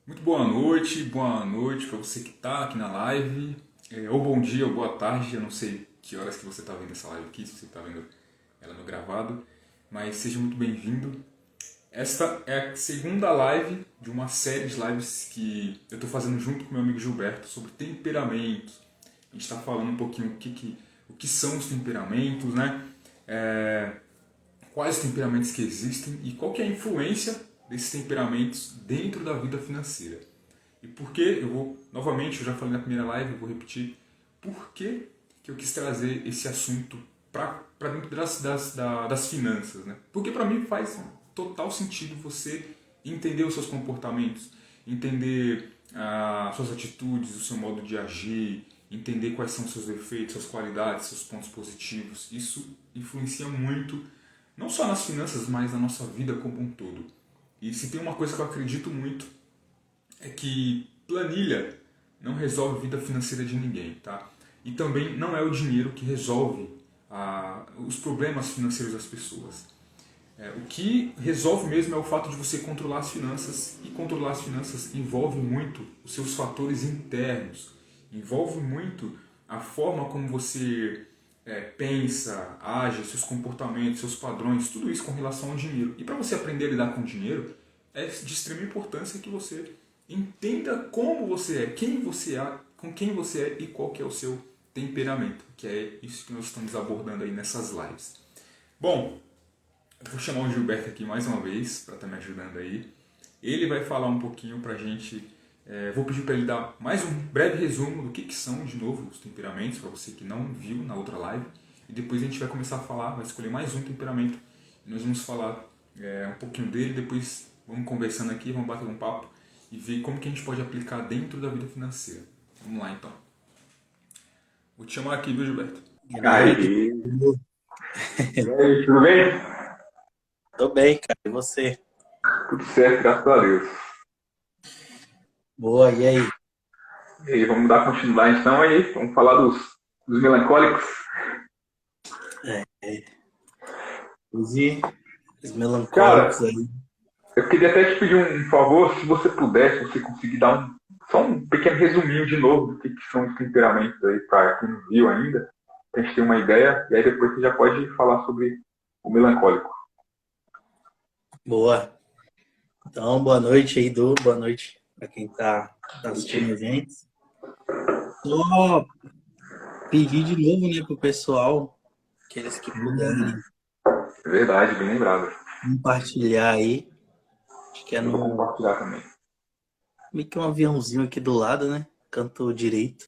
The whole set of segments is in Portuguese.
Muito boa noite para você que está aqui na live, ou bom dia ou boa tarde, eu não sei que horas que você está vendo essa live aqui, se você está vendo ela no gravado, mas seja muito bem-vindo. Esta é a segunda live de uma série de lives que eu estou fazendo junto com meu amigo Gilberto sobre temperamentos. A gente está falando um pouquinho o que são os temperamentos, né? Quais temperamentos que existem e qual que é a influência desses temperamentos dentro da vida financeira. E por que eu vou, novamente, eu já falei na primeira live, eu vou repetir, por que eu quis trazer esse assunto para dentro das finanças, né? Porque para mim faz total sentido você entender os seus comportamentos, entender suas atitudes, o seu modo de agir, entender quais são os seus defeitos, suas qualidades, seus pontos positivos. Isso influencia muito, não só nas finanças, mas na nossa vida como um todo. E se tem uma coisa que eu acredito muito, é que planilha não resolve a vida financeira de ninguém, tá? E também não é o dinheiro que resolve os problemas financeiros das pessoas. O que resolve mesmo é o fato de você controlar as finanças, e controlar as finanças envolve muito os seus fatores internos, envolve muito a forma como você pensa, age, seus comportamentos, seus padrões, tudo isso com relação ao dinheiro. E para você aprender a lidar com o dinheiro, é de extrema importância que você entenda como você é, quem você é, com quem você é e qual que é o seu temperamento, que é isso que nós estamos abordando aí nessas lives. Bom, eu vou chamar o Gilberto aqui mais uma vez para estar me ajudando aí. Ele vai falar um pouquinho para a gente. Vou pedir para ele dar mais um breve resumo do que são, de novo, os temperamentos, para você que não viu na outra live. E depois a gente vai começar a falar, vai escolher mais um temperamento. E nós vamos falar um pouquinho dele, depois vamos conversando aqui, vamos bater um papo e ver como que a gente pode aplicar dentro da vida financeira. Vamos lá então. Vou te chamar aqui, viu, Gilberto? Aí, e aí, tudo bem? Tô bem, cara. E você? Tudo certo, graças a Deus. Boa, e aí? E aí, vamos dar continuidade então aí, vamos falar dos melancólicos. Os melancólicos Cara, aí. eu queria até te pedir um favor, se você pudesse, se você conseguir dar só um pequeno resuminho de novo do que são os temperamentos aí, para quem não viu ainda, pra gente ter uma ideia, e aí depois você já pode falar sobre o melancólico. Boa. Então, boa noite aí, Du. Boa noite pra quem tá assistindo a gente. Só pedir de novo, né, pro pessoal, aqueles que puderem É verdade, bem lembrado. compartilhar aí. Acho que é Eu vou no compartilhar também. meio que um aviãozinho aqui do lado, né? Canto direito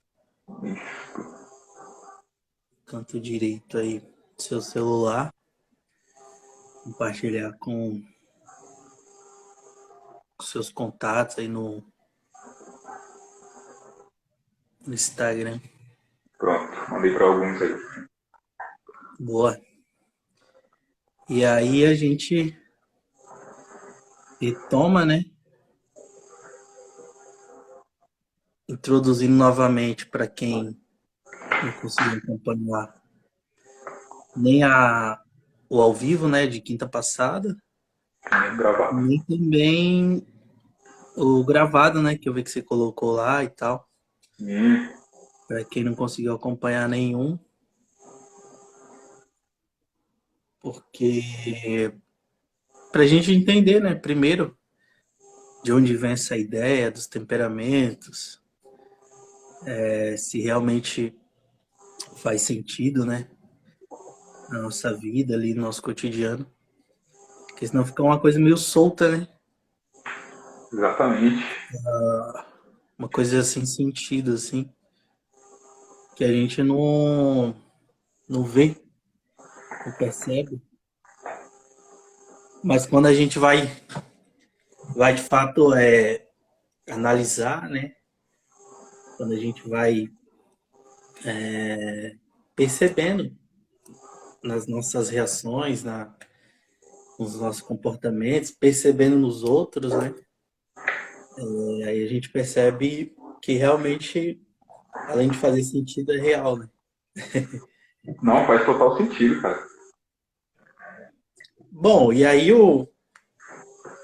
aí do seu celular. Compartilhar com os seus contatos aí no Instagram. Pronto, mandei para alguns aí. Boa. E aí a gente retoma, né? Introduzindo novamente para quem não conseguiu acompanhar nem o ao vivo, né, de quinta passada, Gravado. nem também o gravado, né, que eu vi que você colocou lá e tal. Hum, Para quem não conseguiu acompanhar nenhum, porque para a gente entender, né, primeiro, de onde vem essa ideia dos temperamentos, se realmente faz sentido, né, na nossa vida ali, no nosso cotidiano. Porque senão fica uma coisa meio solta, né? exatamente. Uma coisa sem sentido, assim, que a gente não vê, não percebe. Mas quando a gente vai de fato analisar, né? Quando a gente vai percebendo nas nossas reações, nos nossos comportamentos, percebendo nos outros, né? Aí a gente percebe que realmente, além de fazer sentido, é real, né? Não, faz total sentido, cara. Bom, e aí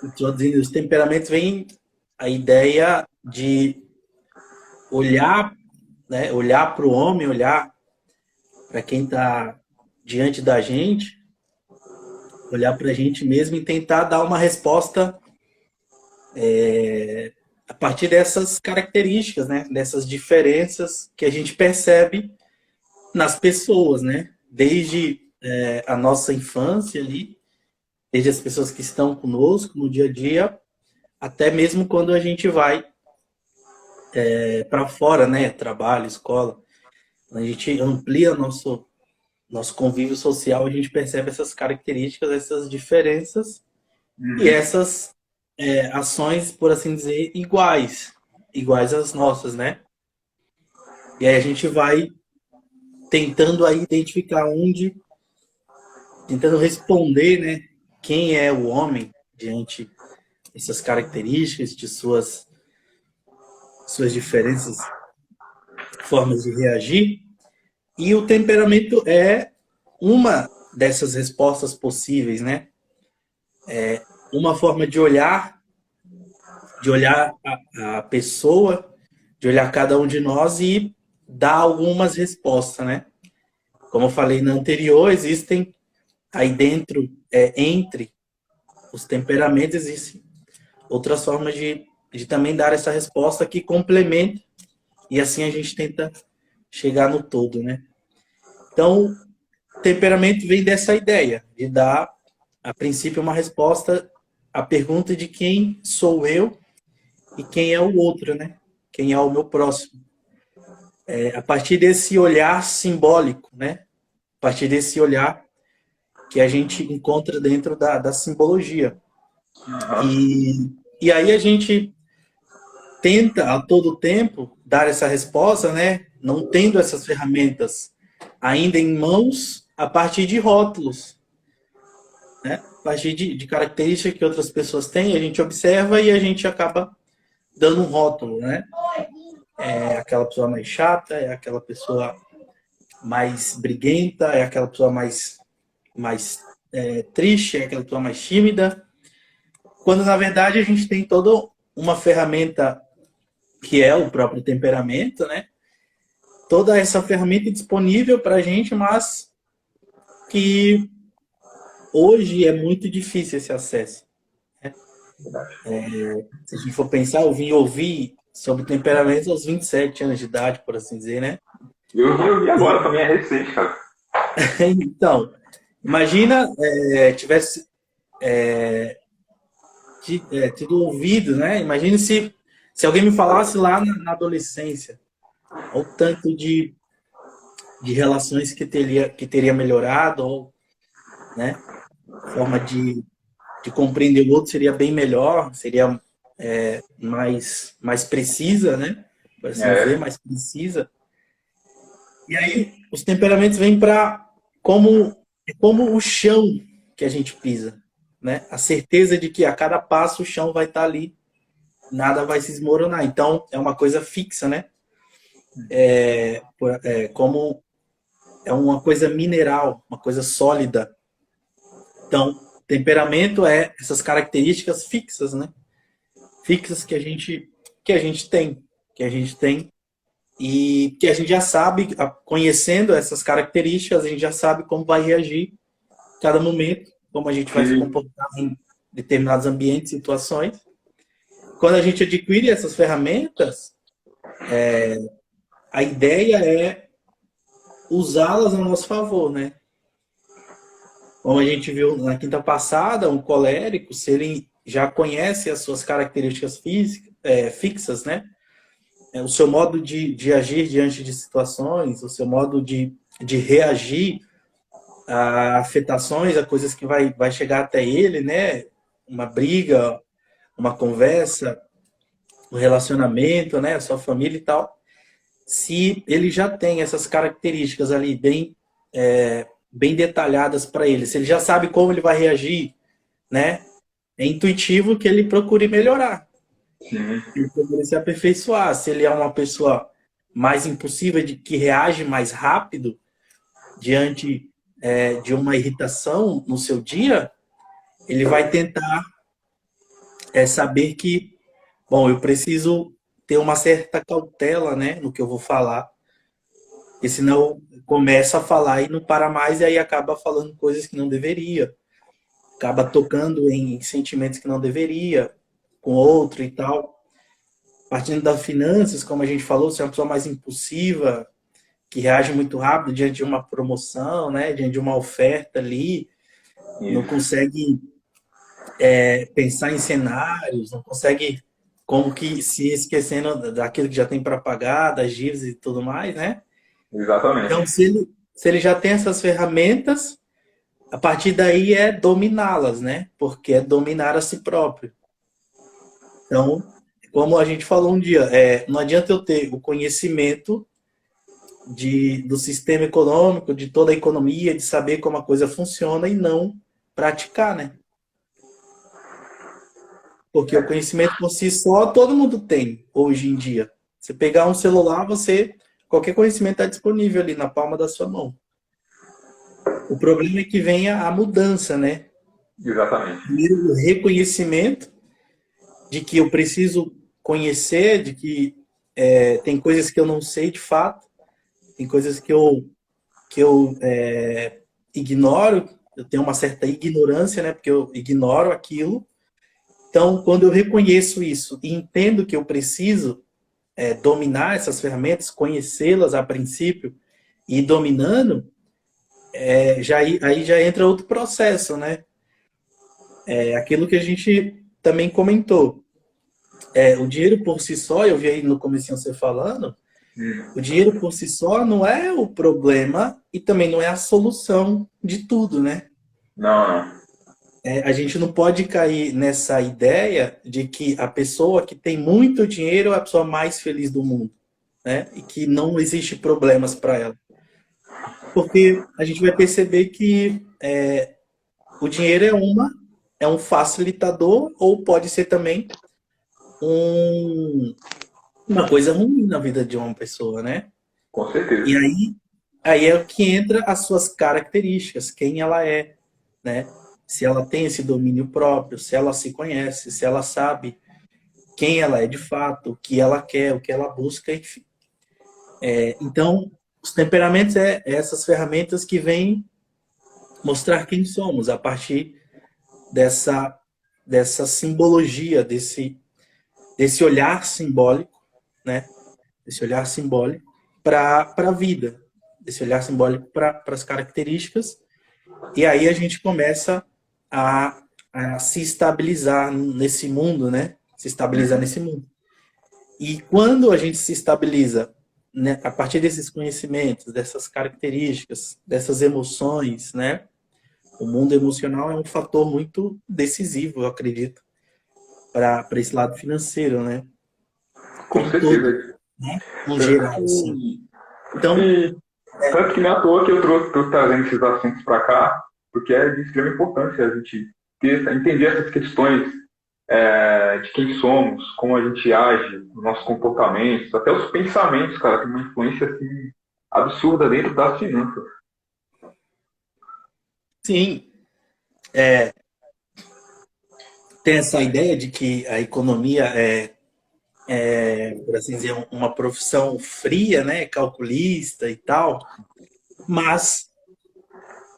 introduzindo os temperamentos vem. a ideia de olhar, né, olhar para o homem, olhar para quem está diante da gente, olhar para a gente mesmo e tentar dar uma resposta a partir dessas características, né, dessas diferenças que a gente percebe nas pessoas, né, desde a nossa infância ali, desde as pessoas que estão conosco no dia a dia, até mesmo quando a gente vai para fora, né, trabalho, escola, a gente amplia nosso convívio social, a gente percebe essas características, essas diferenças e Uhum. essas ações, por assim dizer, iguais às nossas, né? E aí a gente vai tentando aí identificar tentando responder, né? Quem é o homem diante dessas características, de suas diferentes formas de reagir. E o temperamento é uma dessas respostas possíveis, né? Uma forma de olhar a pessoa, de olhar cada um de nós e dar algumas respostas, né? Como eu falei na anterior, existem aí dentro, entre os temperamentos, existem outras formas de também dar essa resposta que complementa e assim a gente tenta chegar no todo, né? Então, temperamento vem dessa ideia de dar, a princípio, uma resposta à pergunta de quem sou eu e quem é o outro, né? Quem é o meu próximo. A partir desse olhar simbólico, né? A partir desse olhar que a gente encontra dentro da simbologia. Aham. E aí a gente tenta a todo tempo dar essa resposta, né? Não tendo essas ferramentas ainda em mãos, a partir de rótulos, né? A partir de características que outras pessoas têm, a gente observa e a gente acaba dando um rótulo, né? É aquela pessoa mais chata, é aquela pessoa mais briguenta, é aquela pessoa mais triste, é aquela pessoa mais tímida. Quando, na verdade, a gente tem toda uma ferramenta que é o próprio temperamento, né? Toda essa ferramenta disponível para a gente, mas que hoje é muito difícil esse acesso. Se a gente for pensar, eu vim ouvir sobre temperamento aos 27 anos de idade, por assim dizer, né? Eu vi agora também, é recente, cara. Então, imagina tivesse tido ouvido, né? Imagine se alguém me falasse lá na adolescência, o tanto de relações que teria melhorado, ou, né? Forma de compreender o outro seria bem melhor, seria mais precisa, né? Por assim dizer, É, mais precisa. E aí os temperamentos vêm para como o chão que a gente pisa, né? A certeza de que a cada passo o chão vai estar ali, nada vai se desmoronar. Então é uma coisa fixa, né? Como é uma coisa mineral, uma coisa sólida. Então, temperamento é essas características fixas, né? Fixas que a gente tem e que a gente já sabe, conhecendo essas características, a gente já sabe como vai reagir em cada momento, como a gente vai se sim. comportar em determinados ambientes, situações. Quando a gente adquire essas ferramentas, a ideia é usá-las a nosso favor, né? Como a gente viu na quinta passada, um colérico, se ele já conhece as suas características fixas, né? O seu modo de agir diante de situações, o seu modo de reagir a afetações, a coisas que vai chegar até ele, né? Uma briga, uma conversa, um relacionamento, né? A sua família e tal. Se ele já tem essas características ali bem detalhadas para ele, se ele já sabe como ele vai reagir, né? É intuitivo que ele procure melhorar, Sim. que ele procure se aperfeiçoar. Se ele é uma pessoa mais impulsiva, que reage mais rápido diante de uma irritação no seu dia, ele vai tentar saber que Bom, eu preciso ter uma certa cautela, né, no que eu vou falar, porque senão começa a falar e não para mais e aí acaba falando coisas que não deveria, acaba tocando em sentimentos que não deveria com outro e tal. Partindo das finanças, como a gente falou, você é uma pessoa mais impulsiva, que reage muito rápido diante de uma promoção, né, diante de uma oferta ali, não Isso, consegue pensar em cenários, não consegue como que se esquecendo daquilo que já tem para pagar, das dívidas e tudo mais, né? exatamente. Então, se ele já tem essas ferramentas, a partir daí é dominá-las, né? Porque é dominar a si próprio. Então, como a gente falou um dia, não adianta eu ter o conhecimento do sistema econômico, de toda a economia, de saber como a coisa funciona e não praticar, né? Porque o conhecimento por si só todo mundo tem hoje em dia. Você pegar um celular, qualquer conhecimento está disponível ali na palma da sua mão. O problema é que venha a mudança, né? Exatamente. Primeiro, o reconhecimento de que eu preciso conhecer, de que tem coisas que eu não sei de fato, tem coisas que eu ignoro, eu tenho uma certa ignorância, né? Porque eu ignoro aquilo. Então, quando eu reconheço isso e entendo que eu preciso dominar essas ferramentas, conhecê-las a princípio e ir dominando, aí já entra outro processo, né? É aquilo que a gente também comentou. O dinheiro por si só, eu vi aí no comecinho você falando, o dinheiro por si só não é o problema e também não é a solução de tudo, né? Não, não. A gente não pode cair nessa ideia de que a pessoa que tem muito dinheiro é a pessoa mais feliz do mundo, né? E que não existe problemas para ela. Porque a gente vai perceber que o dinheiro é um facilitador ou pode ser também um, uma coisa ruim na vida de uma pessoa, né? Com E certeza. aí é o que entra as suas características, quem ela é, né? Se ela tem esse domínio próprio, se ela se conhece, se ela sabe quem ela é de fato, o que ela quer, o que ela busca, enfim. Então, os temperamentos é essas ferramentas que vêm mostrar quem somos a partir dessa, dessa simbologia, desse olhar simbólico, né? Desse olhar simbólico para a vida, desse olhar simbólico para as características. E aí a gente começa a se estabilizar nesse mundo, né? Se estabilizar Uhum. nesse mundo. E quando a gente se estabiliza, né, a partir desses conhecimentos, dessas características, dessas emoções, né? O mundo emocional é um fator muito decisivo, eu acredito, para esse lado financeiro, né? Com Em todo, certeza. né? No Tanto geral, assim. que, Então, e, tanto que não é à toa que tô trazendo esses assuntos para cá, porque é de extrema importância a gente entender essas questões de quem somos, como a gente age, os nossos comportamentos, até os pensamentos, cara, tem uma influência assim, absurda dentro das finanças. sim, tem essa ideia de que a economia por assim dizer, uma profissão fria, né? Calculista e tal, mas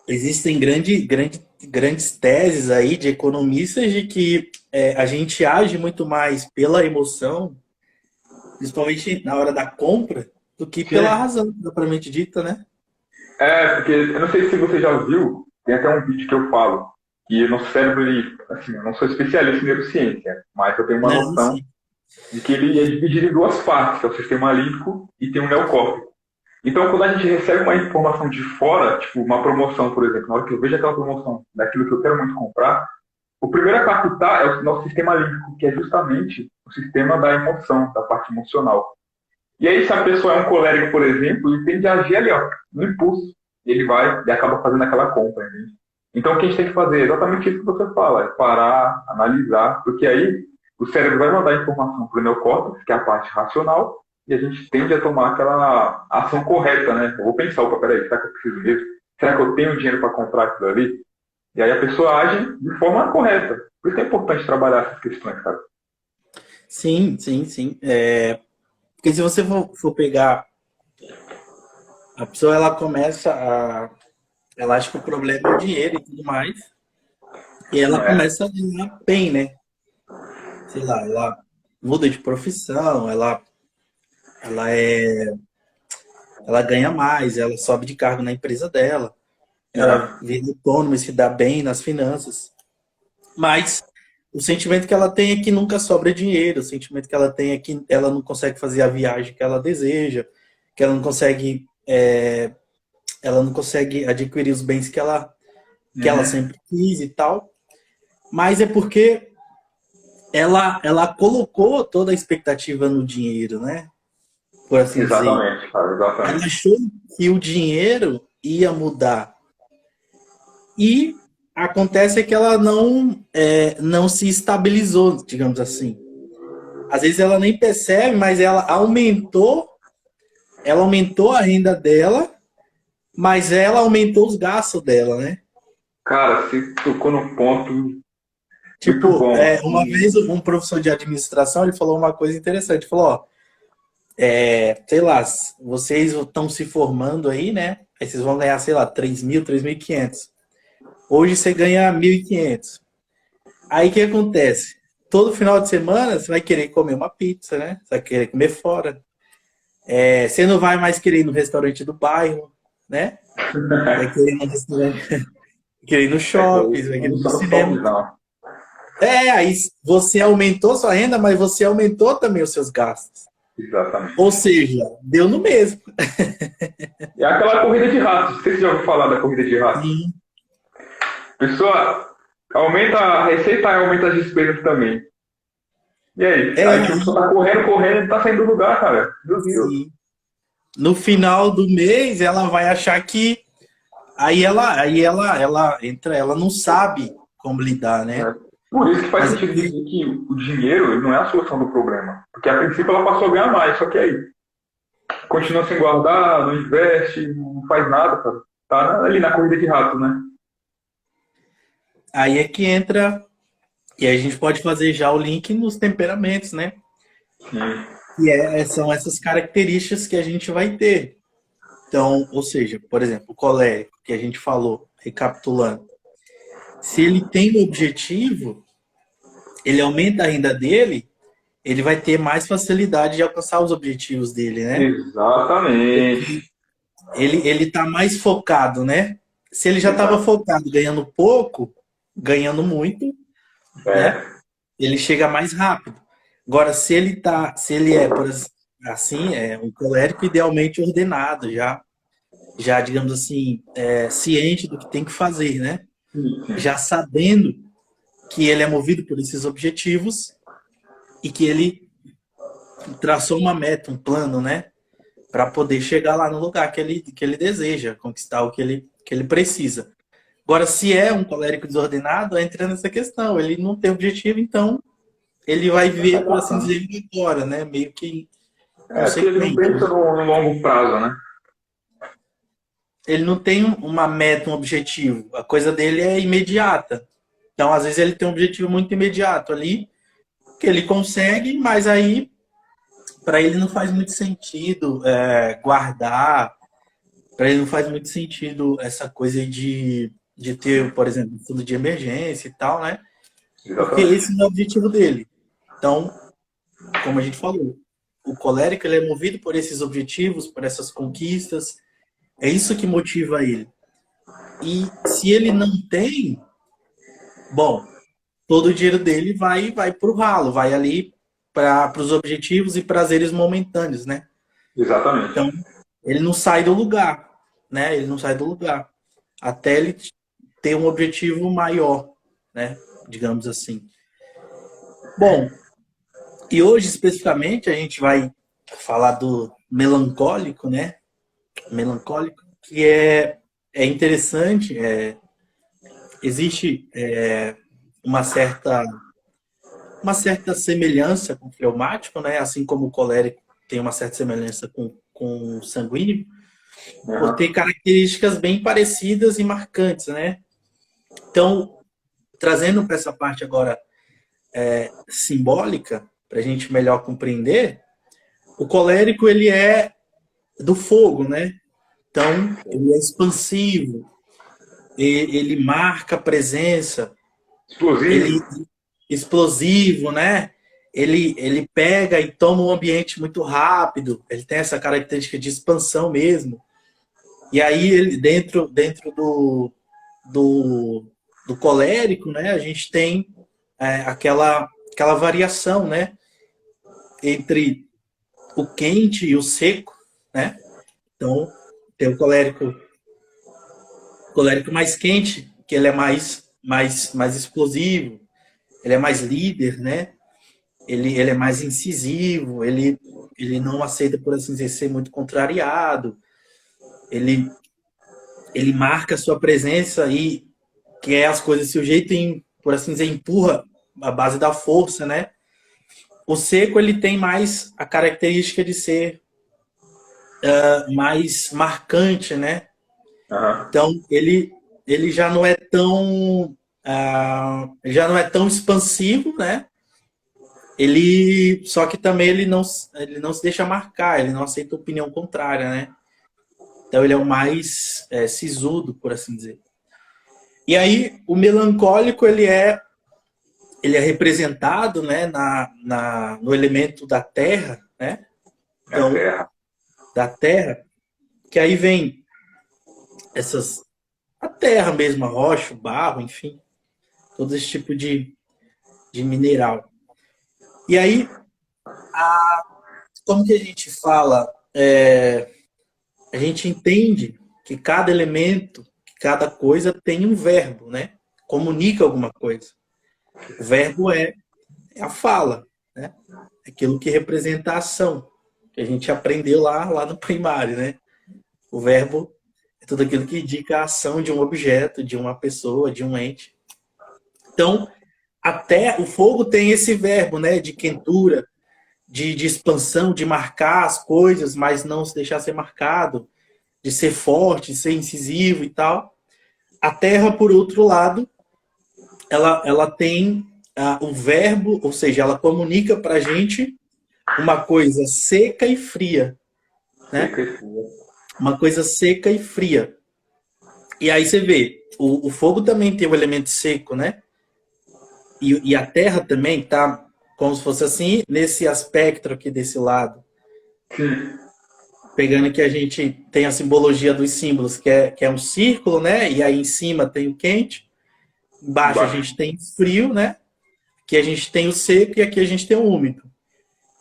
existem grandes teses aí de economistas de que a gente age muito mais pela emoção, principalmente na hora da compra, do que pela Sim, razão propriamente dita, né? porque eu não sei se você já viu, tem até um vídeo que eu falo, que o nosso cérebro, ele, assim, eu não sou especialista em neurociência, mas eu tenho uma Não, noção sim. de que ele é dividido em duas partes, que é o sistema límbico e tem o neocórtex. Então, quando a gente recebe uma informação de fora, tipo uma promoção, por exemplo, na hora que eu vejo aquela promoção daquilo que eu quero muito comprar, o primeiro a captar é o nosso sistema límbico, que é justamente o sistema da emoção, da parte emocional. E aí, se a pessoa é um colérico, por exemplo, ele tende a agir ali, ó, no impulso. Ele vai e acaba fazendo aquela compra, entende? Então, o que a gente tem que fazer é exatamente isso que você fala, é parar, analisar, porque aí o cérebro vai mandar informação para o neocórtex, que é a parte racional, e a gente tende a tomar aquela ação correta, né? Eu vou pensar, opa, peraí, será que eu preciso mesmo? Será que eu tenho dinheiro para comprar aquilo ali? E aí a pessoa age de forma correta. Por isso é importante trabalhar essas questões, cara. Sim, sim, sim. Porque se você for pegar, a pessoa ela começa a. Ela acha que o problema é o dinheiro e tudo mais. E ela É, começa a ganhar bem, né? Sei lá, ela muda de profissão, ela é, ela ganha mais, ela sobe de cargo na empresa dela, ela é, vira autônoma e se dá bem nas finanças. Mas o sentimento que ela tem é que nunca sobra dinheiro, o sentimento que ela tem é que ela não consegue fazer a viagem que ela deseja, que ela não consegue adquirir os bens que ela uhum, sempre quis e tal. Mas é porque ela colocou toda a expectativa no dinheiro, né? Por assim dizer. exatamente, cara, Ela exatamente. achou que o dinheiro ia mudar. E acontece que ela não se estabilizou, digamos assim. Às vezes ela nem percebe, mas ela aumentou a renda dela, mas ela aumentou os gastos dela, né? Cara, você tocou num ponto muito Tipo, bom. uma vez um professor de administração ele falou uma coisa interessante. Ele falou, ó, sei lá, vocês estão se formando aí, né? Aí vocês vão ganhar, sei lá, 3.000, 3.500. Hoje você ganha 1.500. Aí o que acontece? Todo final de semana você vai querer comer uma pizza, né? Você vai querer comer fora. Você não vai mais querer ir no restaurante do bairro, né? Vai querer ir no restaurante, querer ir no É que shopping, vai querer não ir no só cinema. visão. Aí você aumentou sua renda, mas você aumentou também os seus gastos. Ou Exatamente. seja, deu no mesmo. É aquela corrida de ratos. Não sei se você já ouviu falar da corrida de ratos. Sim. A pessoa aumenta a receita e aumenta as despesas também. E aí? É, Aí tipo, a pessoa tá correndo, correndo e não tá saindo do lugar, cara. Meu Deus. sim. No final do mês, ela vai achar que ela entra, ela não sabe como lidar, né? É. Por isso que faz Mas sentido dizer que o dinheiro ele não é a solução do problema. Porque a princípio ela passou a ganhar mais, só que aí continua sem guardar, não investe, não faz nada, cara. Tá ali na corrida de rato, né? aí é que entra, e a gente pode fazer já o link nos temperamentos, né? Sim. E são essas características que a gente vai ter. Então, ou seja, por exemplo, o colérico, que a gente falou, recapitulando, se ele tem um objetivo, ele aumenta a renda dele, ele vai ter mais facilidade de alcançar os objetivos dele, né? Exatamente. Ele tá mais focado, né? Se ele já estava Exato. focado ganhando pouco, ganhando muito, né? É, Ele chega mais rápido. Agora, se ele é, por assim, um colérico idealmente ordenado, já digamos assim, ciente do que tem que fazer, né? sim, sim. Já sabendo que ele é movido por esses objetivos e que ele traçou uma meta, um plano, né? Para poder chegar lá no lugar que ele deseja, conquistar o que ele precisa. Agora, se é um colérico desordenado, entra nessa questão. Ele não tem objetivo, então ele vai Vai viver, sair por assim passando. dizer, agora, né? Meio que É, porque ele não consequente. pensa no longo prazo, né? Ele não tem uma meta, um objetivo. A coisa dele é imediata. Então, às vezes, ele tem um objetivo muito imediato ali, que ele consegue, mas aí, para ele não faz muito sentido guardar, para ele não faz muito sentido essa coisa de ter, por exemplo, um fundo de emergência e tal, né? Porque Exatamente. esse não é o objetivo dele. Então, como a gente falou, o colérico ele é movido por esses objetivos, por essas conquistas. É isso que motiva ele. E se ele não tem, bom, todo o dinheiro dele vai para o ralo, vai ali para os objetivos e prazeres momentâneos, né? Exatamente. Então, ele não sai do lugar, né? Ele não sai do lugar até ele ter um objetivo maior, né? Digamos assim. Bom, e hoje especificamente a gente vai falar do melancólico, né? Melancólico, que é interessante, existe uma certa uma certa semelhança com o fleumático, né? Assim como o colérico tem uma certa semelhança com o sanguíneo, por ter Uhum. características bem parecidas e marcantes, né? Então, trazendo para essa parte agora simbólica, para a gente melhor compreender, o colérico ele é do fogo, né? Então, ele é expansivo, ele marca a presença, ele Explosivo. explosivo, né? Ele pega e toma um ambiente muito rápido, ele tem essa característica de expansão mesmo. E aí, ele, dentro do colérico, né, a gente tem aquela variação, né, entre o quente e o seco, né? Então, tem o colérico mais quente, que ele é mais explosivo, ele é mais líder, né? Ele é mais incisivo, ele não aceita, por assim dizer, ser muito contrariado, ele, ele marca a sua presença e quer as coisas se o jeito, por assim dizer, empurra a base da força, né? O seco, ele tem mais a característica de ser mais marcante, né? Aham. Então, ele já não é tão já não é tão expansivo, né? Só que também ele não se deixa marcar, ele não aceita opinião contrária, né? Então ele é o mais sisudo, por assim dizer. E aí o melancólico ele é representado, né, no elemento da terra, né? É a Então terra. da terra, que aí vem a terra mesmo, a rocha, o barro, enfim, todo esse tipo de mineral. E aí, como que a gente fala? A gente entende que cada elemento, que cada coisa tem um verbo, né? Comunica alguma coisa. O verbo é a fala, né? Aquilo que representa a ação, que a gente aprendeu lá no primário, né? O verbo é tudo aquilo que indica a ação de um objeto, de uma pessoa, de um ente. Então, até o fogo tem esse verbo, né? De quentura, de expansão, de marcar as coisas, mas não se deixar ser marcado, de ser forte, de ser incisivo e tal. A terra, por outro lado, ela tem o verbo, ou seja, ela comunica para a gente uma coisa seca e fria, né? Seca e fria. Uma coisa seca e fria. E aí você vê, o fogo também tem o elemento seco, né? E a terra também tá como se fosse assim, nesse aspecto aqui desse lado. Sim. Pegando que a gente tem a simbologia dos símbolos, que é um círculo, né? E aí em cima tem o quente, embaixo a gente tem frio, né? Aqui a gente tem o seco e aqui a gente tem o úmido.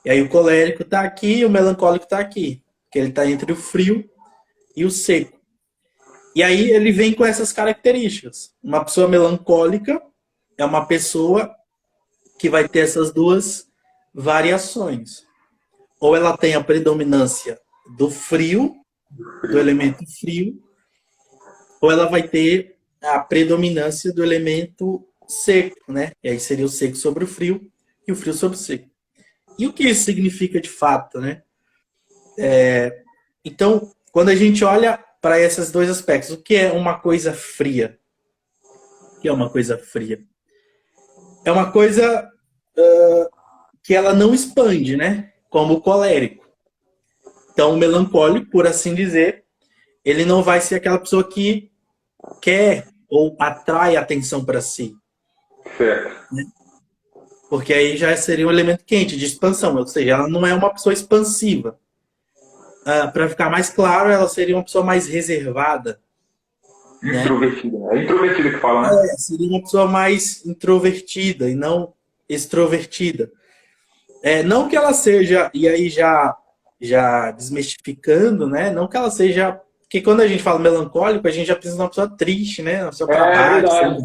E aí o colérico está aqui e o melancólico está aqui, que ele está entre o frio e o seco. E aí ele vem com essas características. Uma pessoa melancólica é uma pessoa que vai ter essas duas variações. Ou ela tem a predominância do frio, do elemento frio, ou ela vai ter a predominância do elemento seco, né? E aí seria o seco sobre o frio e o frio sobre o seco. E o que isso significa de fato, né? Então, quando a gente olha para esses dois aspectos, o que é uma coisa fria? O que é uma coisa fria? É uma coisa que ela não expande, né? Como o colérico. Então, o melancólico, por assim dizer, ele não vai ser aquela pessoa que quer ou atrai atenção para si. Certo. Porque aí já seria um elemento quente, de expansão. Ou seja, ela não é uma pessoa expansiva. Para ficar mais claro, ela seria uma pessoa mais reservada. Né? Introvertida. É introvertida que fala, né? Seria uma pessoa mais introvertida e não extrovertida. Não que ela seja, e aí já desmistificando, né? Não que ela seja. Porque quando a gente fala melancólico, a gente já pensa numa pessoa triste, né? Uma pessoa para baixo, Verdade.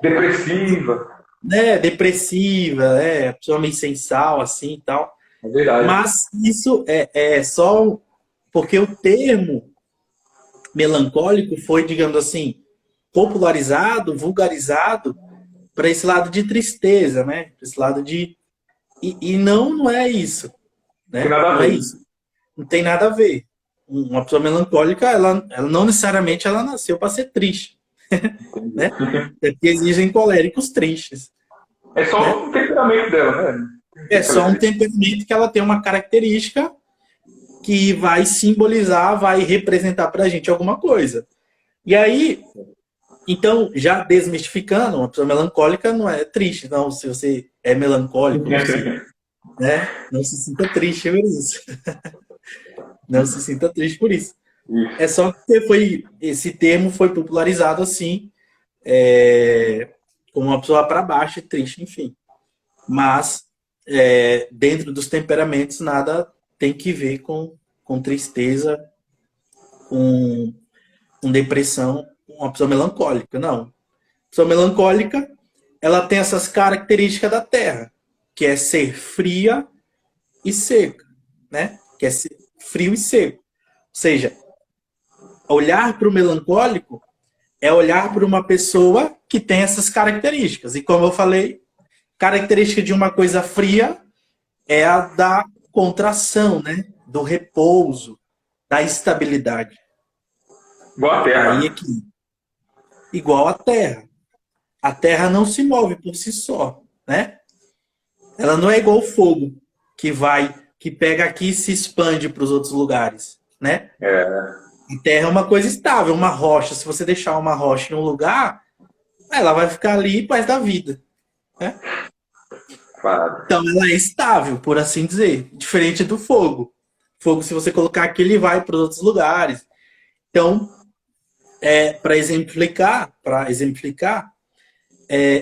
Depressiva. né? Depressiva, pessoa meio sem sal, assim e tal. É verdade. Mas isso é só porque o termo melancólico foi, digamos assim, popularizado, vulgarizado para esse lado de tristeza, né? Para esse lado de. E não é isso. Né? Tem nada a Não é ver. isso. Não tem nada a ver. Uma pessoa melancólica, ela não necessariamente ela nasceu para ser triste. Né? Porque existem coléricos tristes. É só Né? o temperamento dela, né? É só um temperamento que ela tem uma característica que vai simbolizar, vai representar pra gente alguma coisa. E aí, então, já desmistificando, uma pessoa melancólica não é triste. Não, se você é melancólico, não se sinta triste por isso. Não se sinta triste por isso. É só que esse termo foi popularizado assim, como uma pessoa para baixo e triste, enfim. Mas, dentro dos temperamentos, nada tem que ver com tristeza, com depressão, com uma pessoa melancólica. Não. A pessoa melancólica, ela tem essas características da Terra, que é ser fria e seca, né? Que é ser frio e seco. Ou seja, olhar para o melancólico é olhar para uma pessoa que tem essas características. E como eu falei, característica de uma coisa fria é a da contração, né? Do repouso, da estabilidade. Igual a Terra. Aí é que, igual a Terra. A Terra não se move por si só, né? Ela não é igual o fogo, que pega aqui e se expande para os outros lugares, né? A Terra é uma coisa estável, uma rocha. Se você deixar uma rocha em um lugar, ela vai ficar ali paz da vida, né? Então ela é estável, por assim dizer, diferente do fogo. Fogo, se você colocar aqui, ele vai para os outros lugares. Então, para exemplificar,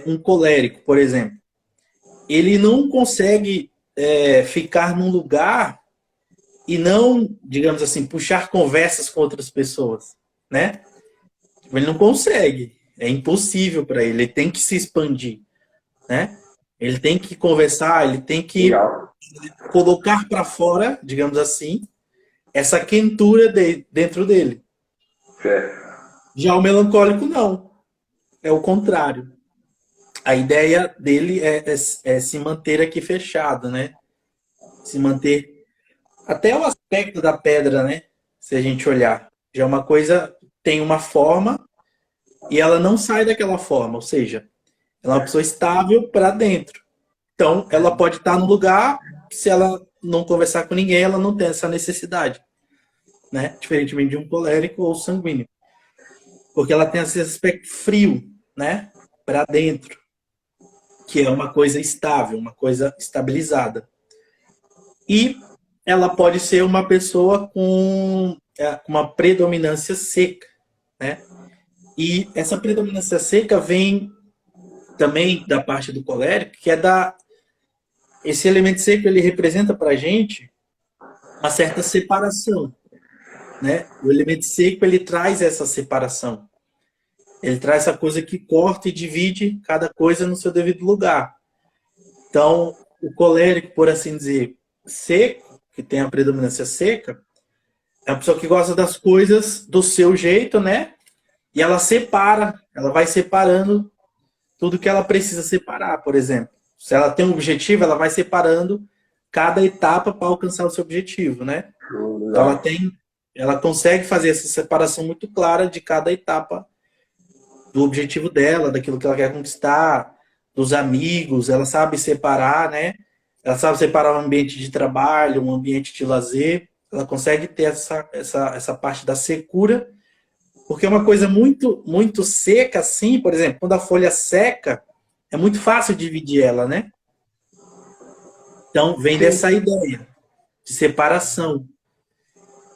um colérico, por exemplo, ele não consegue ficar num lugar e não, digamos assim, puxar conversas com outras pessoas, né? Ele não consegue, é impossível para ele. Ele tem que se expandir, né? Ele tem que conversar, ele tem que colocar para fora, digamos assim, essa quentura dentro dele. Já o melancólico não, é o contrário. A ideia dele é se manter aqui fechado, né? Se manter. Até o aspecto da pedra, né? Se a gente olhar. Já é uma coisa, tem uma forma e ela não sai daquela forma. Ou seja, ela é uma pessoa estável para dentro. Então, ela pode estar no lugar, se ela não conversar com ninguém, ela não tem essa necessidade. Né? Diferentemente de um colérico ou sanguíneo. Porque ela tem esse aspecto frio, né? Para dentro. Que é uma coisa estável, uma coisa estabilizada. E ela pode ser uma pessoa com uma predominância seca, né? E essa predominância seca vem também da parte do colérico, que é esse elemento seco, ele representa para a gente uma certa separação, né? O elemento seco, ele traz essa separação. Ele traz essa coisa que corta e divide cada coisa no seu devido lugar. Então, o colérico, por assim dizer, seco, que tem a predominância seca, é a pessoa que gosta das coisas do seu jeito, né? E ela vai separando tudo que ela precisa separar, por exemplo. Se ela tem um objetivo, ela vai separando cada etapa para alcançar o seu objetivo, né? Então ela consegue fazer essa separação muito clara de cada etapa do objetivo dela, daquilo que ela quer conquistar, dos amigos, ela sabe separar, né? Ela sabe separar um ambiente de trabalho, um ambiente de lazer, ela consegue ter essa parte da secura, porque é uma coisa muito, muito seca, assim, por exemplo, quando a folha seca, é muito fácil dividir ela, né? Então, vem dessa ideia de separação.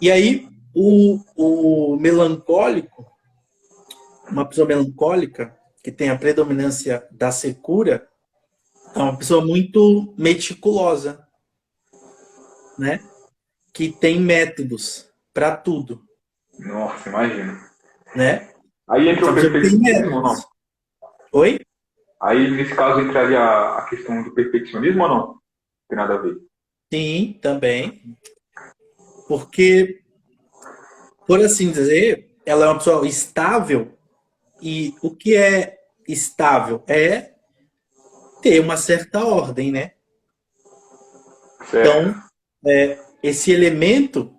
E aí, o melancólico, uma pessoa melancólica, que tem a predominância da secura, é uma pessoa muito meticulosa, né? Que tem métodos para tudo. Nossa, imagina. Né? Aí entra o perfeccionismo ou não? Oi? Aí, nesse caso, entraria a questão do perfeccionismo ou não? Não tem nada a ver. Sim, também. Porque, por assim dizer, ela é uma pessoa estável. E o que é estável? É ter uma certa ordem, né? Certo. Então, esse elemento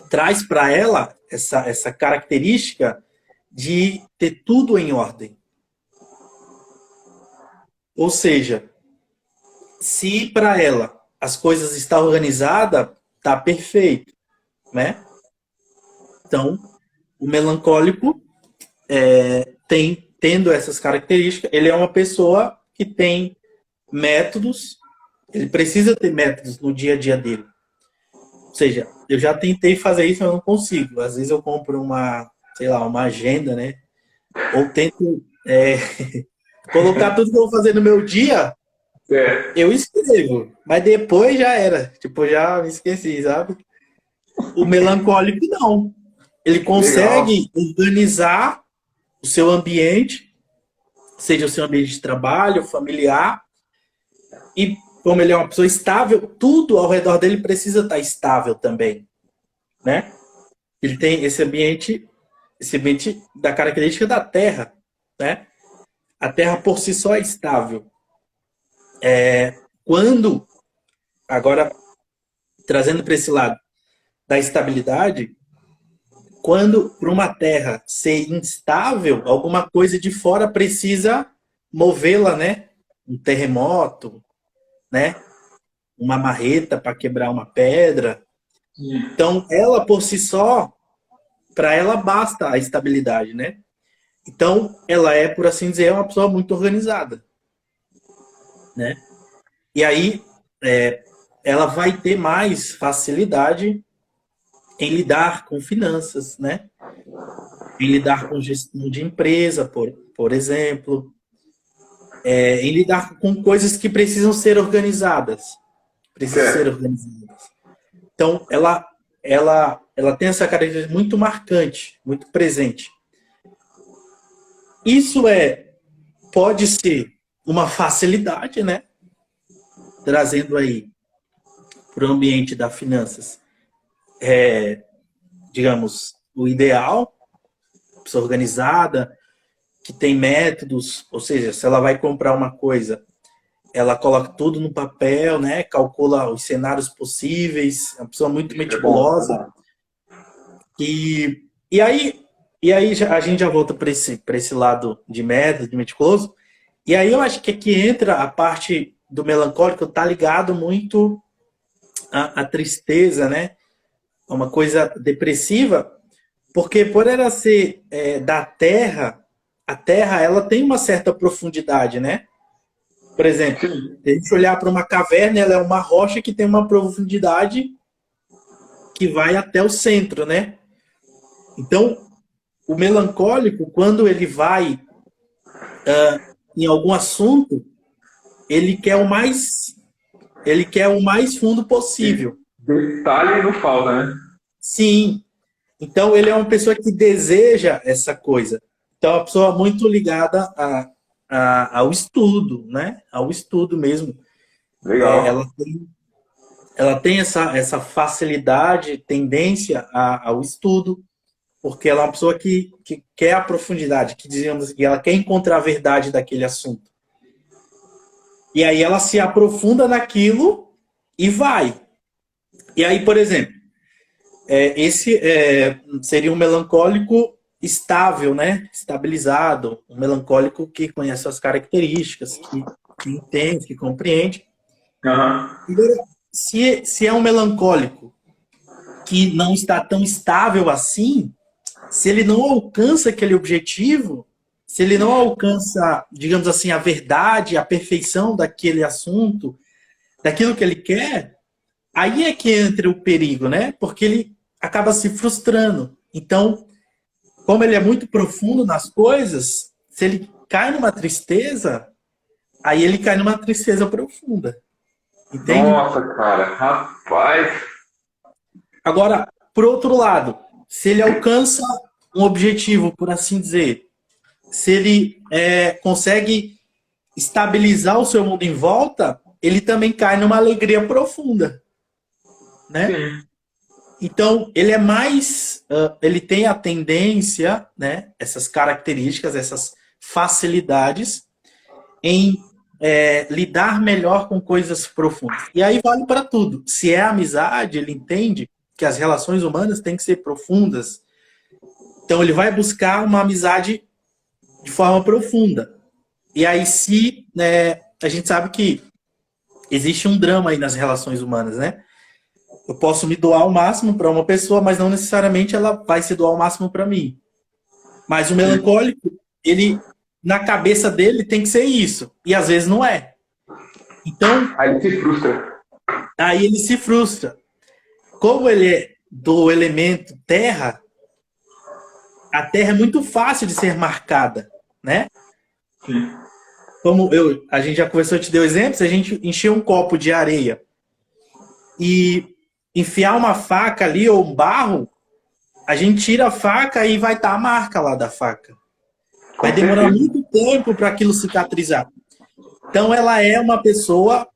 traz para ela essa característica de ter tudo em ordem. Ou seja, se para ela as coisas estão organizadas, tá perfeito, né? Então, o melancólico tendo essas características, ele é uma pessoa que tem métodos, ele precisa ter métodos no dia a dia dele. Ou seja, eu já tentei fazer isso, mas eu não consigo. Às vezes eu compro sei lá, uma agenda, né? Ou tento colocar tudo que eu vou fazer no meu dia, eu escrevo, mas depois já era. Tipo, já me esqueci, sabe? O melancólico não. Ele consegue organizar o seu ambiente, seja o seu ambiente de trabalho, familiar, e como ele é uma pessoa estável, tudo ao redor dele precisa estar estável também, né? Ele tem esse ambiente da característica da Terra, né? A Terra por si só é estável. Quando, agora, trazendo para esse lado da estabilidade, quando para uma Terra ser instável, alguma coisa de fora precisa movê-la, né? Um terremoto, né? Uma marreta para quebrar uma pedra. Então, ela por si só, para ela basta a estabilidade, né? Então, ela é, por assim dizer, uma pessoa muito organizada, né? E aí, ela vai ter mais facilidade em lidar com finanças, né? Em lidar com gestão de empresa, por exemplo. Em lidar com coisas que precisam ser organizadas. Então, ela tem essa característica muito marcante, muito presente. Isso pode ser uma facilidade, né? Trazendo aí para o ambiente das finanças, digamos, o ideal, pessoa organizada, que tem métodos, ou seja, se ela vai comprar uma coisa, ela coloca tudo no papel, né? Calcula os cenários possíveis, é uma pessoa muito meticulosa. E aí a gente já volta para esse lado de método, de meticuloso. E aí eu acho que aqui entra a parte do melancólico, tá ligado muito à tristeza, né? Uma coisa depressiva, porque por ela ser da Terra, a Terra ela tem uma certa profundidade, né? Por exemplo, se a gente olhar para uma caverna, ela é uma rocha que tem uma profundidade que vai até o centro, né? Então, o melancólico, quando ele vai em algum assunto, ele quer o mais fundo possível. Detalhe não falta, né? Sim. Então, ele é uma pessoa que deseja essa coisa. Então, é uma pessoa muito ligada ao estudo, né? Ao estudo mesmo. Legal. Ela tem essa facilidade, tendência ao estudo, porque ela é uma pessoa que quer a profundidade, que dizemos que ela quer encontrar a verdade daquele assunto. E aí ela se aprofunda naquilo e vai. E aí, por exemplo, esse seria um melancólico estável, né? Estabilizado, um melancólico que conhece as características, que entende, que compreende. Uhum. Se é um melancólico que não está tão estável assim, se ele não alcança aquele objetivo, se ele não alcança, digamos assim, a verdade, a perfeição daquele assunto, daquilo que ele quer, aí é que entra o perigo, né? Porque ele acaba se frustrando. Então, como ele é muito profundo nas coisas, se ele cai numa tristeza, aí ele cai numa tristeza profunda. Entende? Nossa, cara, rapaz. Agora, por outro lado, se ele alcança um objetivo, por assim dizer, se ele consegue estabilizar o seu mundo em volta, ele também cai numa alegria profunda, né? Sim. Então, ele é mais, ele tem a tendência, né, essas características, essas facilidades em lidar melhor com coisas profundas. E aí vale para tudo. Se é amizade, ele entende que as relações humanas têm que ser profundas. Então, ele vai buscar uma amizade de forma profunda. E aí, a gente sabe que existe um drama aí nas relações humanas, né? Eu posso me doar ao máximo para uma pessoa, mas não necessariamente ela vai se doar ao máximo para mim. Mas o Sim. melancólico, ele, na cabeça dele, tem que ser isso. E às vezes não é. Então, Aí ele se frustra. aí ele se frustra. Como ele é do elemento terra, a terra é muito fácil de ser marcada, né? Sim. Como a gente já conversou, eu te deu exemplos, a gente encher um copo de areia e enfiar uma faca ali ou um barro, a gente tira a faca e vai estar a marca lá da faca. Vai Com demorar certeza. muito tempo para aquilo cicatrizar. Então ela é uma pessoa,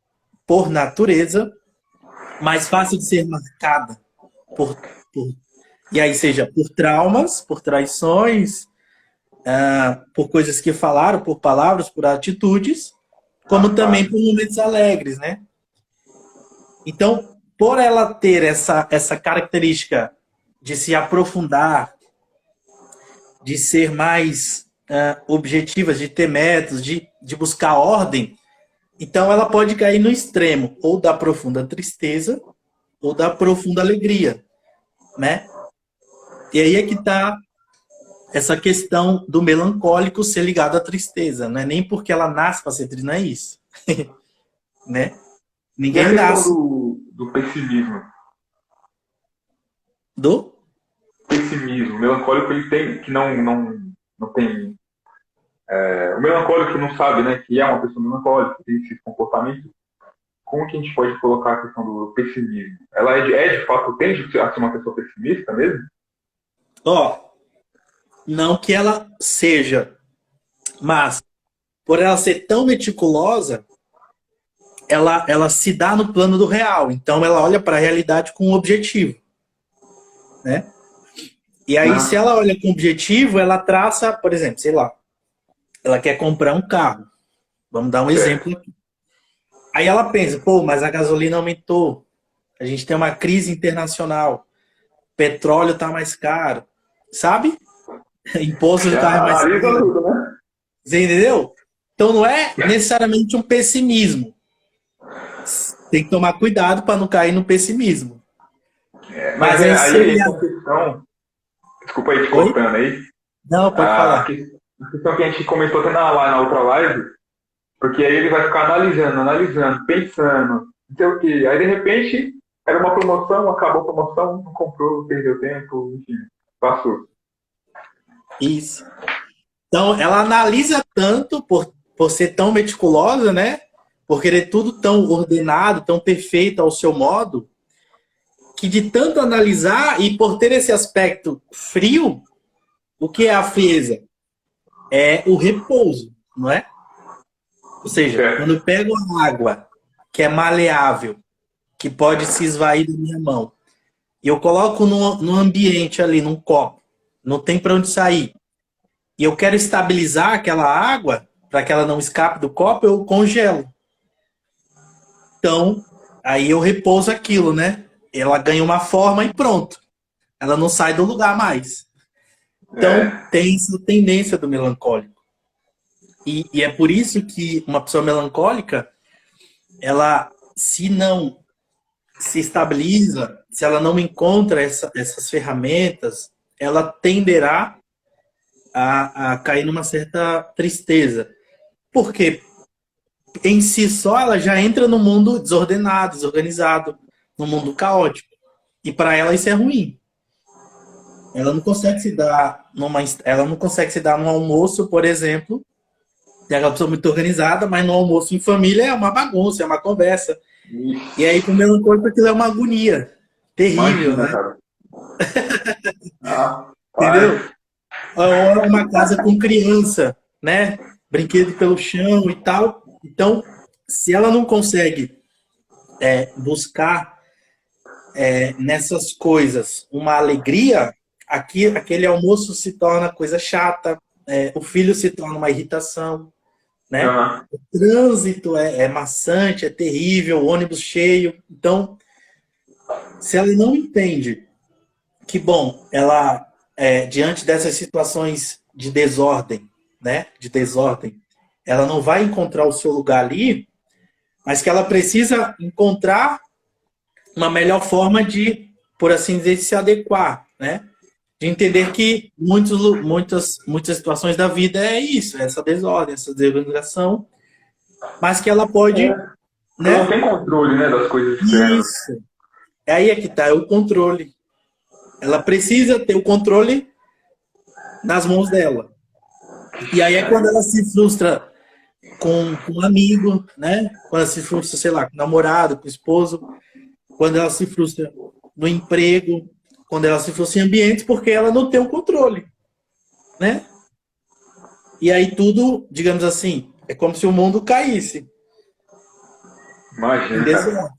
por natureza, mais fácil de ser marcada por e aí seja por traumas, por traições, por coisas que falaram, por palavras, por atitudes, como também Rapaz. por momentos alegres, né? Então, por ela ter essa característica de se aprofundar, de ser mais objetiva, de ter métodos, de buscar ordem, então ela pode cair no extremo, ou da profunda tristeza, ou da profunda alegria, né? E aí é que está essa questão do melancólico ser ligado à tristeza, não é nem porque ela nasce para ser triste, não é isso, né? E a Ninguém questão nasce do pessimismo? do... Pessimismo. O melancólico, ele tem, que não tem. O melancólico que não sabe, né, que é uma pessoa melancólica, que tem esse comportamento. Como que a gente pode colocar a questão do pessimismo? Ela de fato, tende a ser uma pessoa pessimista mesmo? Ó, não que ela seja, mas por ela ser tão meticulosa, ela se dá no plano do real. Então ela olha para a realidade com um objetivo, né? E aí, se Aham. ela olha com objetivo, ela traça, por exemplo, sei lá, ela quer comprar um carro. Vamos dar um Certo. exemplo aqui. Aí ela pensa, pô, mas a gasolina aumentou. A gente tem uma crise internacional. Petróleo tá mais caro. Sabe? Imposto de carro é Já mais analisa caro. tudo, né? Você entendeu? Então não é necessariamente um pessimismo. Tem que tomar cuidado para não cair no pessimismo. Mas Mas aí se aí ele... entra a questão, desculpa aí te Oi? cortando aí, Não, pode a falar. que- a questão que a gente comentou até na outra live, porque aí ele vai ficar analisando, pensando, não sei o quê. Aí de repente era uma promoção, acabou a promoção, não comprou, perdeu tempo, enfim, passou. Isso. Então, ela analisa tanto por ser tão meticulosa, né? Por querer tudo tão ordenado, tão perfeito ao seu modo, que de tanto analisar e por ter esse aspecto frio, o que é a frieza? É o repouso, não é? Ou seja, quando Certo. eu pego a água que é maleável, que pode se esvair da minha mão, e eu coloco no ambiente ali, num copo, não tem para onde sair, e eu quero estabilizar aquela água para que ela não escape do copo, eu congelo. Então, aí eu repouso aquilo, né? Ela ganha uma forma e pronto. Ela não sai do lugar mais. Então, É, tem essa tendência do melancólico. E é por isso que uma pessoa melancólica, ela, se não se estabiliza, se ela não encontra essas ferramentas, ela tenderá a cair numa certa tristeza. Porque em si só ela já entra no mundo desordenado, desorganizado, no mundo caótico. E para ela isso é ruim. Ela não consegue se dar ela não consegue se dar num almoço, por exemplo, tem aquela pessoa muito organizada, mas no almoço em família é uma bagunça, é uma conversa. E aí pro melancólico aquilo é uma agonia terrível, imagina, né? cara. Ah, Entendeu? pai. Ou é uma casa com criança, né? Brinquedo pelo chão e tal. Então, se ela não consegue buscar nessas coisas uma alegria, aquele almoço se torna coisa chata, o filho se torna uma irritação, né? Aham. O trânsito é maçante, é terrível, o ônibus cheio. Então, se ela não entende que, bom, ela, diante dessas situações de desordem, né? De desordem, ela não vai encontrar o seu lugar ali, mas que ela precisa encontrar uma melhor forma de, por assim dizer, se adequar, né? De entender que muitas situações da vida é isso, essa desordem, essa desorganização, mas que ela pode, Ela não né? tem controle, né, das coisas externas. Isso. Aí é que tá, é o controle. Ela precisa ter o controle nas mãos dela. E aí é quando ela se frustra com um amigo, né? Quando ela se frustra, sei lá, com o namorado, com o esposo, quando ela se frustra no emprego, quando ela se frustra em ambientes, porque ela não tem o controle, né? E aí tudo, digamos assim, é como se o mundo caísse em Imagina, cara. desordem.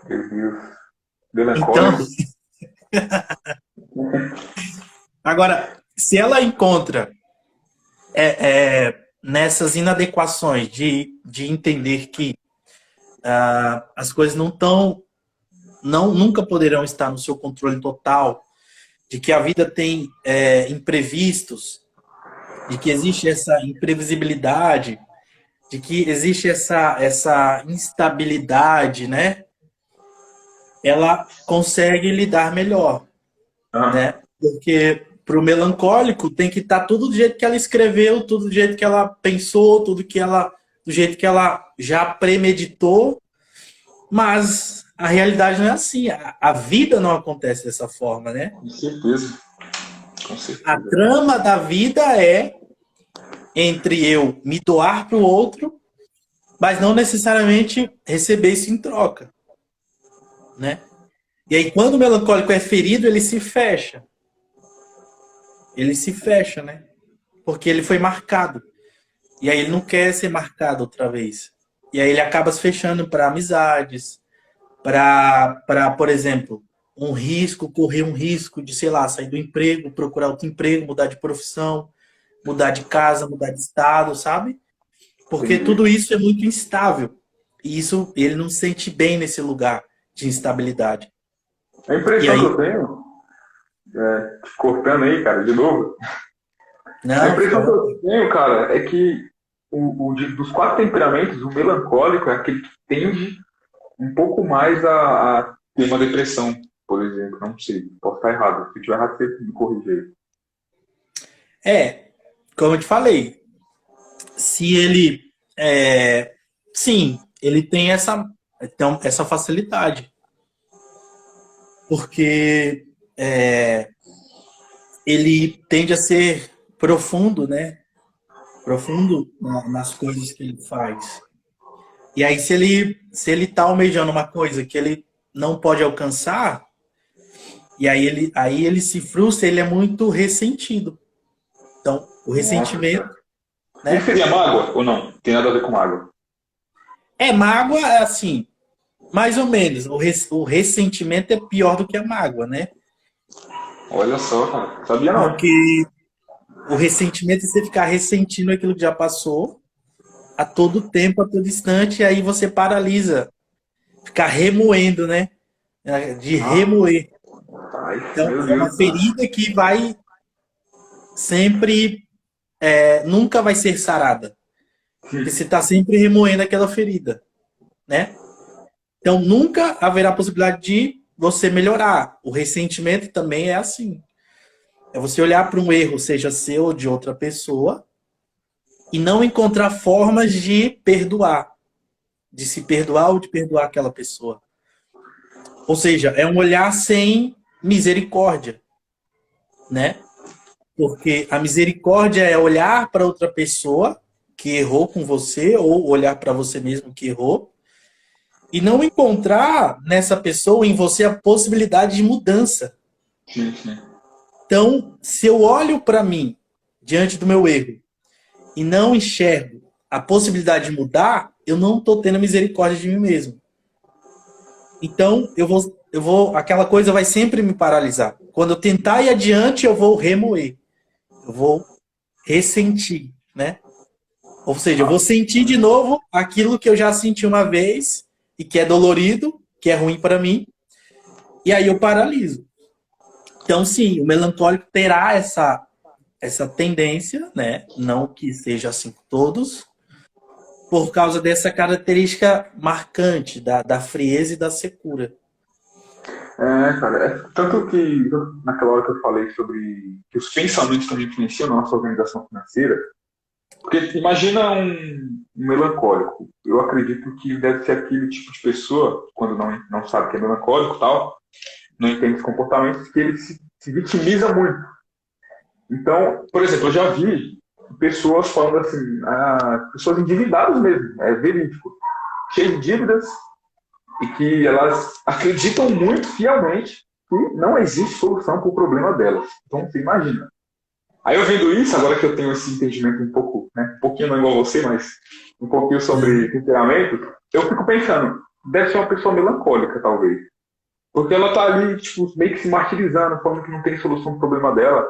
Meu Deus. Então, Melancólico. agora, se ela encontra nessas inadequações de entender que as coisas nunca poderão estar no seu controle total, de que a vida tem imprevistos, de que existe essa imprevisibilidade, de que existe essa instabilidade, né? Ela consegue lidar melhor, Ah, né? Porque para o melancólico tem que estar tudo do jeito que ela escreveu, tudo do jeito que ela pensou, do jeito que ela já premeditou, mas a realidade não é assim. A vida não acontece dessa forma, né? com certeza. Com A certeza. trama da vida é entre eu me doar para o outro, mas não necessariamente receber isso em troca, né? E aí, quando o melancólico é ferido, ele se fecha. Ele se fecha, né? Porque ele foi marcado. E aí ele não quer ser marcado outra vez. E aí ele acaba se fechando para amizades, por exemplo, correr um risco de, sei lá, sair do emprego, procurar outro emprego, mudar de profissão, mudar de casa, mudar de estado, sabe? Porque Entendi. tudo isso é muito instável. E isso ele não se sente bem nesse lugar de instabilidade. A E impressão que aí, eu tenho, te cortando aí, cara, de novo, a não, fica à impressão que vontade. eu tenho, cara, é que dos quatro temperamentos, o melancólico é aquele que tende um pouco mais a ter uma depressão, por exemplo. Não sei, posso estar errado. Se tiver errado, você me corrige aí. Como eu te falei, se ele sim, ele tem então, essa facilidade, porque ele tende a ser profundo, né? Profundo nas coisas que ele faz. E aí, se ele tá almejando uma coisa que ele não pode alcançar, e aí ele se frustra, ele é muito ressentido. Então, o Nossa, ressentimento, cara. Isso né? seria mágoa ou não? Tem nada a ver com mágoa. Mágoa é assim, mais ou menos. O ressentimento é pior do que a mágoa, né? Olha só, cara. Sabia não. Porque o ressentimento é você ficar ressentindo aquilo que já passou a todo tempo, a todo instante, e aí você paralisa, ficar remoendo, né? De remoer. Rapaz, Então, meu é uma Deus. ferida que vai sempre, nunca vai ser sarada. Porque você está sempre remoendo aquela ferida, né? Então, nunca haverá possibilidade de você melhorar. O ressentimento também é assim. É você olhar para um erro, seja seu ou de outra pessoa, e não encontrar formas de perdoar, de se perdoar ou de perdoar aquela pessoa. Ou seja, é um olhar sem misericórdia, né? Porque a misericórdia é olhar para outra pessoa que errou com você ou olhar para você mesmo que errou e não encontrar nessa pessoa, em você, a possibilidade de mudança. Sim, sim. Então, se eu olho para mim diante do meu erro e não enxergo a possibilidade de mudar, eu não estou tendo misericórdia de mim mesmo. Então, aquela coisa vai sempre me paralisar. Quando eu tentar ir adiante, eu vou remoer, eu vou ressentir, né? Ou seja, eu vou sentir de novo aquilo que eu já senti uma vez e que é dolorido, que é ruim para mim, e aí eu paraliso. Então, sim, o melancólico terá essa tendência, né? Não que seja assim com todos, por causa dessa característica marcante da frieza e da secura. Cara, tanto que naquela hora que eu falei sobre que os pensamentos também influenciam na nossa organização financeira, porque imagina um melancólico. Eu acredito que deve ser aquele tipo de pessoa, quando não sabe que é melancólico e tal, não entende os comportamentos, que ele se vitimiza muito. Então, por exemplo, eu já vi pessoas falando assim, pessoas endividadas mesmo, é verídico, cheias de dívidas, e que elas acreditam muito fielmente que não existe solução para o problema delas. Então, você imagina. Aí eu vendo isso, agora que eu tenho esse entendimento um pouco, né, um pouquinho não igual você, mas um pouquinho sobre temperamento, eu fico pensando, deve ser uma pessoa melancólica, talvez. Porque ela tá ali, tipo, meio que se martirizando, falando que não tem solução para o problema dela.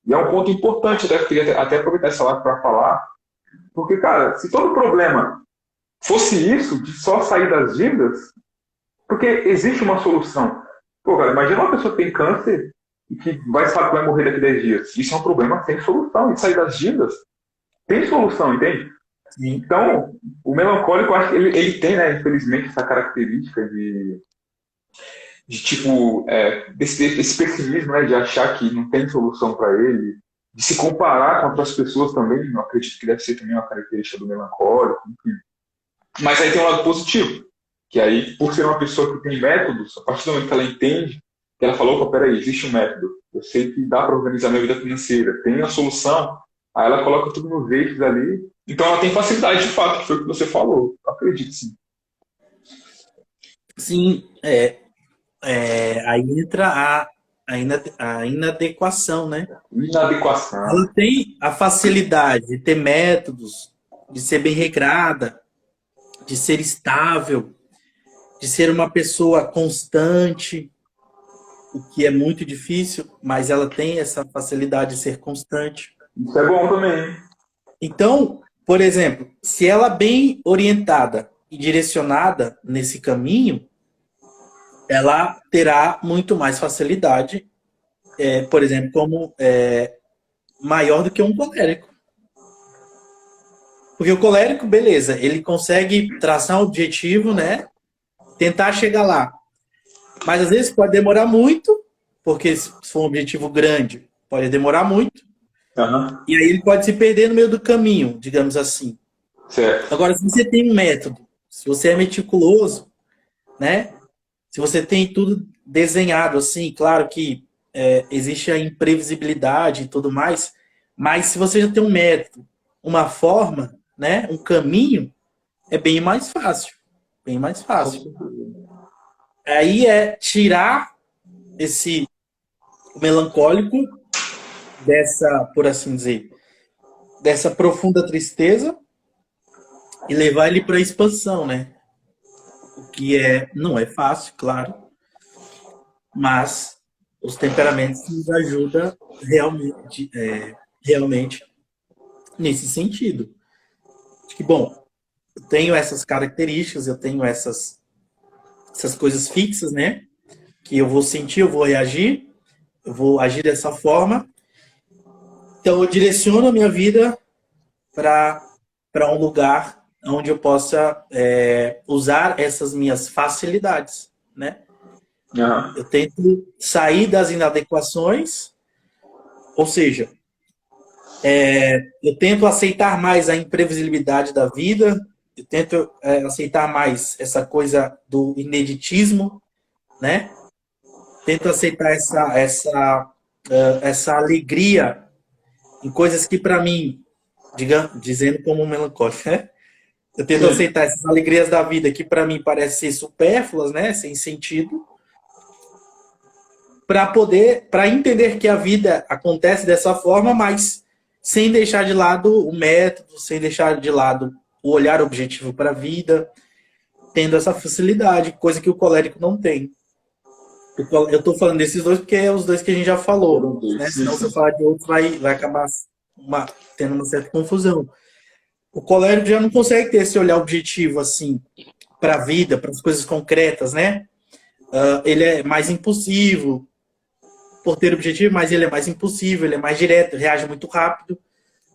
E é um ponto importante, até queria até aproveitar essa live para falar, porque, cara, se todo problema fosse isso, de só sair das dívidas, porque existe uma solução. Pô, cara, imagina uma pessoa que tem câncer e que sabe que vai morrer daqui a 10 dias. Isso é um problema sem solução. E sair das dívidas tem solução, entende? Sim. Então, o melancólico, eu acho que ele tem, né, infelizmente, essa característica de tipo, esse pessimismo, né, de achar que não tem solução para ele, de se comparar com outras pessoas também. Eu acredito que deve ser também uma característica do melancólico, enfim. Mas aí tem um lado positivo, que aí, por ser uma pessoa que tem métodos, a partir do momento que ela entende, que ela falou, opa, peraí, existe um método, eu sei que dá para organizar minha vida financeira, tem a solução, aí ela coloca tudo nos eixos ali, então ela tem facilidade de fato, que foi o que você falou, eu acredito sim. Sim, aí entra a inadequação, né? Inadequação. Ela tem a facilidade de ter métodos, de ser bem regrada, de ser estável, de ser uma pessoa constante, o que é muito difícil, mas ela tem essa facilidade de ser constante. Isso é bom também. Então, por exemplo, se ela é bem orientada e direcionada nesse caminho, ela terá muito mais facilidade, por exemplo, como maior do que um colérico. Porque o colérico, beleza, ele consegue traçar um objetivo, né? Tentar chegar lá. Mas às vezes pode demorar muito, porque se for um objetivo grande, pode demorar muito. Uhum. E aí ele pode se perder no meio do caminho, digamos assim. Certo. Agora, se você tem um método, se você é meticuloso, né? Se você tem tudo desenhado assim, claro que existe a imprevisibilidade e tudo mais, mas se você já tem um método, uma forma, né? Um caminho, é bem mais fácil. Bem mais fácil. Aí é tirar esse melancólico dessa, por assim dizer, dessa profunda tristeza e levar ele para a expansão, né? O que não é fácil, claro, mas os temperamentos nos ajudam realmente nesse sentido. Acho que, bom, eu tenho essas características, eu tenho essas coisas fixas, né? Que eu vou sentir, eu vou reagir, eu vou agir dessa forma. Então, eu direciono a minha vida para um lugar onde eu possa usar essas minhas facilidades, né? Uhum. Eu tento sair das inadequações, ou seja, eu tento aceitar mais a imprevisibilidade da vida, eu tento aceitar mais essa coisa do ineditismo, né? Tento aceitar essa alegria em coisas que, para mim, dizendo como um melancólico, né? Eu tento aceitar essas alegrias da vida que, para mim, parecem ser supérfluas, né? Sem sentido, para entender que a vida acontece dessa forma, mas sem deixar de lado o método, sem deixar de lado o olhar objetivo para a vida, tendo essa facilidade, coisa que o colérico não tem. Eu estou falando desses dois porque é os dois que a gente já falou, né? Senão se eu falar de outros vai acabar tendo uma certa confusão. O colérico já não consegue ter esse olhar objetivo assim para a vida, para as coisas concretas, né? Ele é mais impulsivo por ter objetivo, mas ele é mais impulsivo, ele é mais direto, reage muito rápido.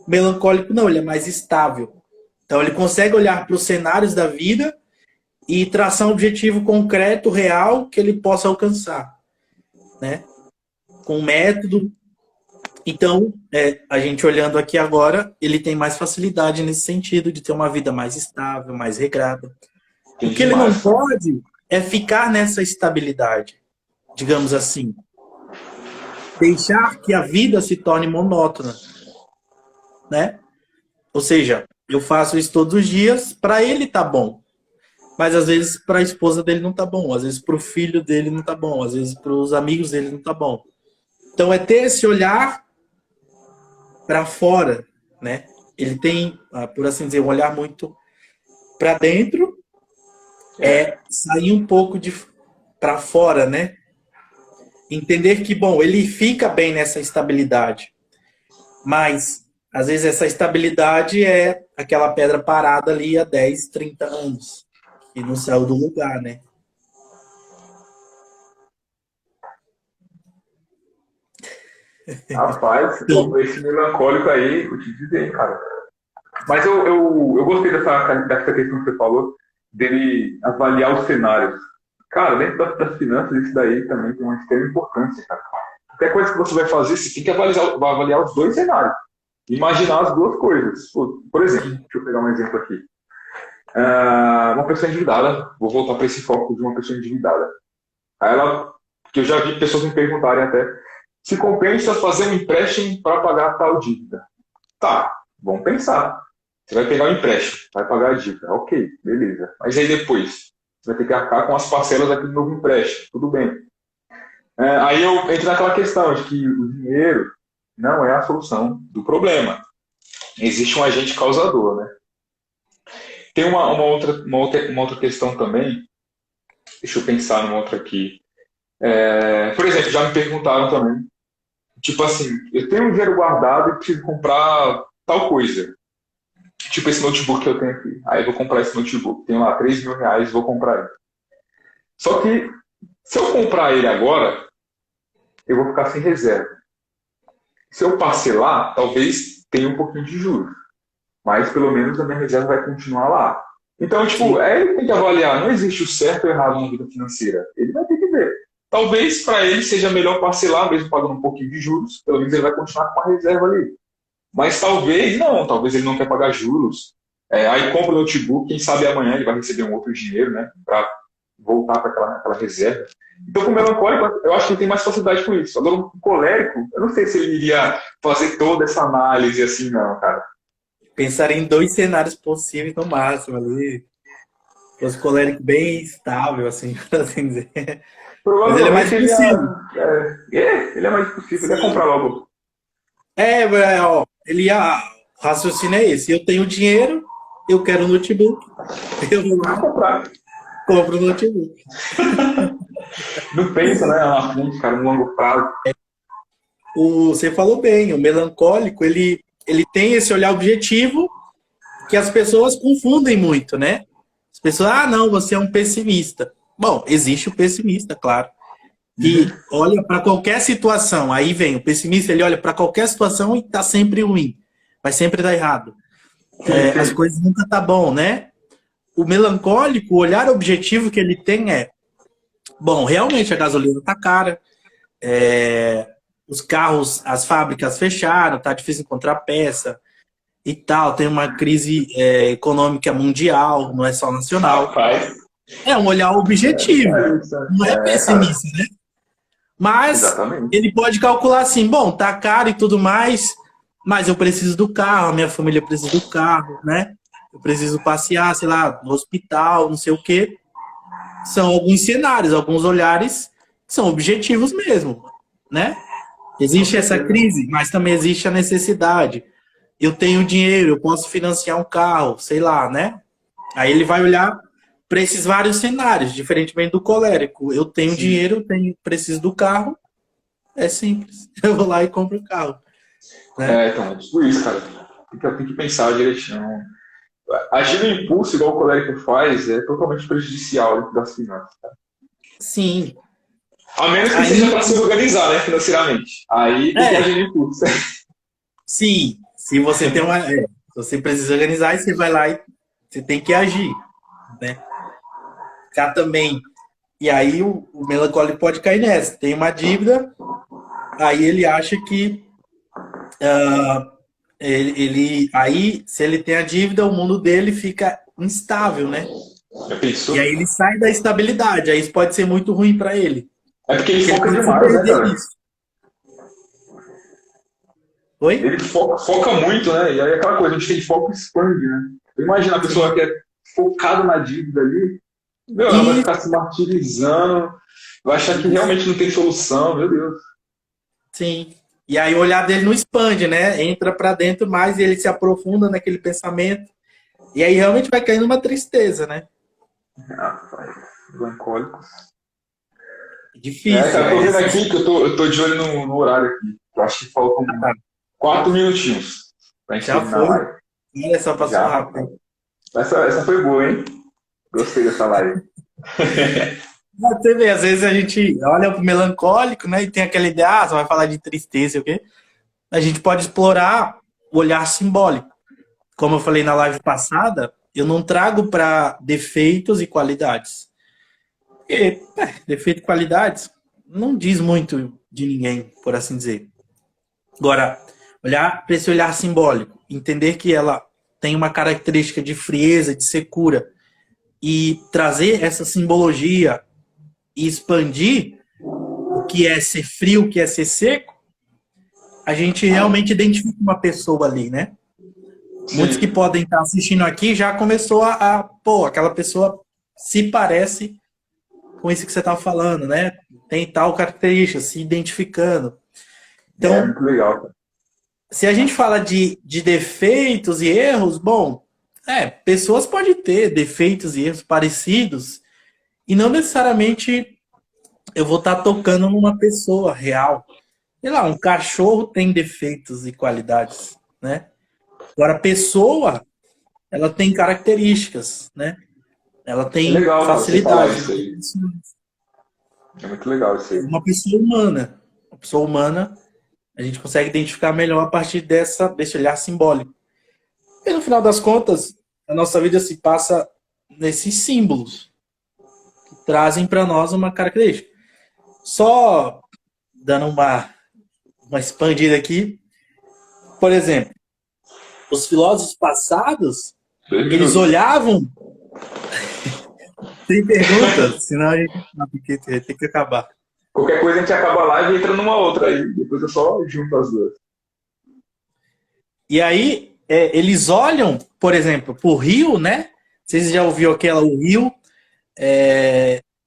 O melancólico não, ele é mais estável. Então ele consegue olhar para os cenários da vida e traçar um objetivo concreto, real, que ele possa alcançar, né? Com método. Então, a gente olhando aqui agora, ele tem mais facilidade nesse sentido de ter uma vida mais estável, mais regrada. O que ele não pode é ficar nessa estabilidade, digamos assim. Deixar que a vida se torne monótona, né? Ou seja, eu faço isso todos os dias, para ele tá bom. Mas às vezes para a esposa dele não tá bom, às vezes para o filho dele não tá bom, às vezes para os amigos dele não tá bom. Então é ter esse olhar para fora, né? Ele tem, por assim dizer, um olhar muito para dentro, sair um pouco para fora, né? Entender que, bom, ele fica bem nessa estabilidade, mas às vezes essa estabilidade é aquela pedra parada ali há 10, 30 anos e não saiu do lugar, né? Rapaz, esse melancólico aí, eu te dizer, hein, cara. Mas eu gostei dessa questão que você falou, dele avaliar os cenários. Cara, dentro das finanças, isso daí também tem uma extrema importância, cara. Qualquer coisa que você vai fazer, você tem que avaliar os dois cenários. Imaginar as duas coisas. Por exemplo, deixa eu pegar um exemplo aqui. Uma pessoa endividada, vou voltar para esse foco de uma pessoa endividada. Que eu já vi pessoas me perguntarem até, se compensa fazer um empréstimo para pagar tal dívida. Tá, vamos pensar. Você vai pegar o empréstimo, vai pagar a dívida. Ok, beleza. Mas aí depois, você vai ter que arcar com as parcelas daquele novo empréstimo. Tudo bem. Aí eu entro naquela questão de que o dinheiro não é a solução do problema. Existe um agente causador, né? Tem uma outra questão também. Deixa eu pensar numa outra aqui. Por exemplo, já me perguntaram também. Tipo assim, eu tenho um dinheiro guardado e preciso comprar tal coisa. Tipo esse notebook que eu tenho aqui. Aí eu vou comprar esse notebook. Tenho lá 3 mil reais, vou comprar ele. Só que, se eu comprar ele agora, eu vou ficar sem reserva. Se eu parcelar, talvez tenha um pouquinho de juros. Mas pelo menos a minha reserva vai continuar lá. Então, tipo, ele tem que avaliar. Não existe o certo ou errado na vida financeira. Ele vai ter que ver. Talvez para ele seja melhor parcelar, mesmo pagando um pouquinho de juros. Pelo menos ele vai continuar com uma reserva ali. Mas talvez não. Talvez ele não quer pagar juros. Aí compra o notebook. Quem sabe amanhã ele vai receber um outro dinheiro, né? Para voltar para aquela reserva. Então, com o melancólico, eu acho que ele tem mais facilidade com isso. Agora, o colérico, eu não sei se ele iria fazer toda essa análise assim, não, cara. Pensar em 2 cenários possíveis no máximo ali. Os coléricos bem estável, assim, por assim dizer. Mas ele é mais possível. Ele é mais possível. Ele ia comprar logo. O raciocínio é esse. Eu tenho dinheiro, eu quero um notebook. Eu vou lá comprar. Compro um notebook. Não pensa, né, na frente, cara, no longo prazo. Você falou bem, o melancólico, ele tem esse olhar objetivo que as pessoas confundem muito, né? As pessoas, não, você é um pessimista. Bom, existe o pessimista, claro. E olha para qualquer situação. Aí vem o pessimista, ele olha para qualquer situação e tá sempre ruim. Vai sempre dar errado. As coisas nunca tá bom, né? O melancólico, o olhar objetivo que ele tem bom, realmente a gasolina tá cara. Os carros, as fábricas fecharam, tá difícil encontrar peça e tal. Tem uma crise econômica mundial, não é só nacional. Rapaz. É um olhar objetivo, não é pessimista, né? Mas exatamente. Ele pode calcular assim, bom, tá caro e tudo mais, mas eu preciso do carro, a minha família precisa do carro, né? Eu preciso passear, sei lá, no hospital, não sei o quê. São alguns cenários, alguns olhares que são objetivos mesmo, né? Existe essa crise, mas também existe a necessidade. Eu tenho dinheiro, eu posso financiar um carro, sei lá, né? Aí ele vai olhar para esses vários cenários, diferentemente do colérico. Eu tenho dinheiro, preciso do carro, é simples. Eu vou lá e compro o carro. Né? Então, tipo isso, cara. Tem que pensar direitinho. Agir no impulso, igual o colérico faz, é totalmente prejudicial dentro das finanças. Cara. Sim. A menos que seja para se organizar, né, financeiramente. Aí tem que agir no impulso. Sim, se você tem Você precisa organizar e você vai lá e você tem que agir, né? Cá também. E aí o melancólico pode cair nessa. Tem uma dívida, aí ele acha que aí, se ele tem a dívida, o mundo dele fica instável, né? Já pensou? E aí ele sai da estabilidade. Aí isso pode ser muito ruim para ele. É porque ele Porque ele foca pode se demais, né, perder cara? nisso. Oi? Ele foca muito, né? E aí aquela coisa, onde tem foco expande, né? Imagina a pessoa Sim. que é focada na dívida ali, meu, ela vai E ficar se martirizando, vai achar que realmente não tem solução, meu Deus. sim. E aí o olhar dele não expande, né? Entra para dentro mais e ele se aprofunda naquele pensamento. E aí realmente vai caindo uma tristeza, né? Rapaz, melancólicos. É, Difícil, cara, eu tô é. vendo aqui que eu tô de olho no horário aqui. Eu acho que faltam 4 minutinhos pra gente Já terminar a foi. live. Olha só, passou Já, rapaz. rápido. Essa foi boa, hein? Gostei dessa live. Você vê, às vezes a gente olha pro melancólico, né? E tem aquela ideia, você vai falar de tristeza, o quê? A gente pode explorar o olhar simbólico. Como eu falei na live passada, eu não trago para defeitos e qualidades. Porque, defeito e qualidades não diz muito de ninguém, por assim dizer. Agora, olhar para esse olhar simbólico, entender que ela tem uma característica de frieza, de secura, e trazer essa simbologia e expandir o que é ser frio, o que é ser seco, a gente realmente identifica uma pessoa ali, né? Muitos que Sim. podem estar assistindo aqui já começou pô, aquela pessoa se parece com isso que você estava falando, né? Tem tal característica, se identificando. É Então, muito legal, cara. se a gente fala de defeitos e erros, bom, pessoas podem ter defeitos e erros parecidos e não necessariamente eu vou estar tocando numa pessoa real. Sei lá, um cachorro tem defeitos e qualidades, né? Agora, a pessoa, ela tem características, né? Ela É tem legal, cara, você falar facilidade. isso aí. É muito legal isso aí. Uma pessoa humana. Uma pessoa humana, a gente consegue identificar melhor a partir desse olhar simbólico. E no final das contas, a nossa vida se passa nesses símbolos que trazem para nós uma característica. Só dando uma expandida aqui, por exemplo, os filósofos passados, 2 minutos. eles olhavam. Sem perguntas, senão a gente tem que acabar. Qualquer coisa a gente acaba a live e entra numa outra aí. Depois eu só junto as duas. E aí, eles olham, por exemplo, para o rio, né? Vocês já ouviram o rio?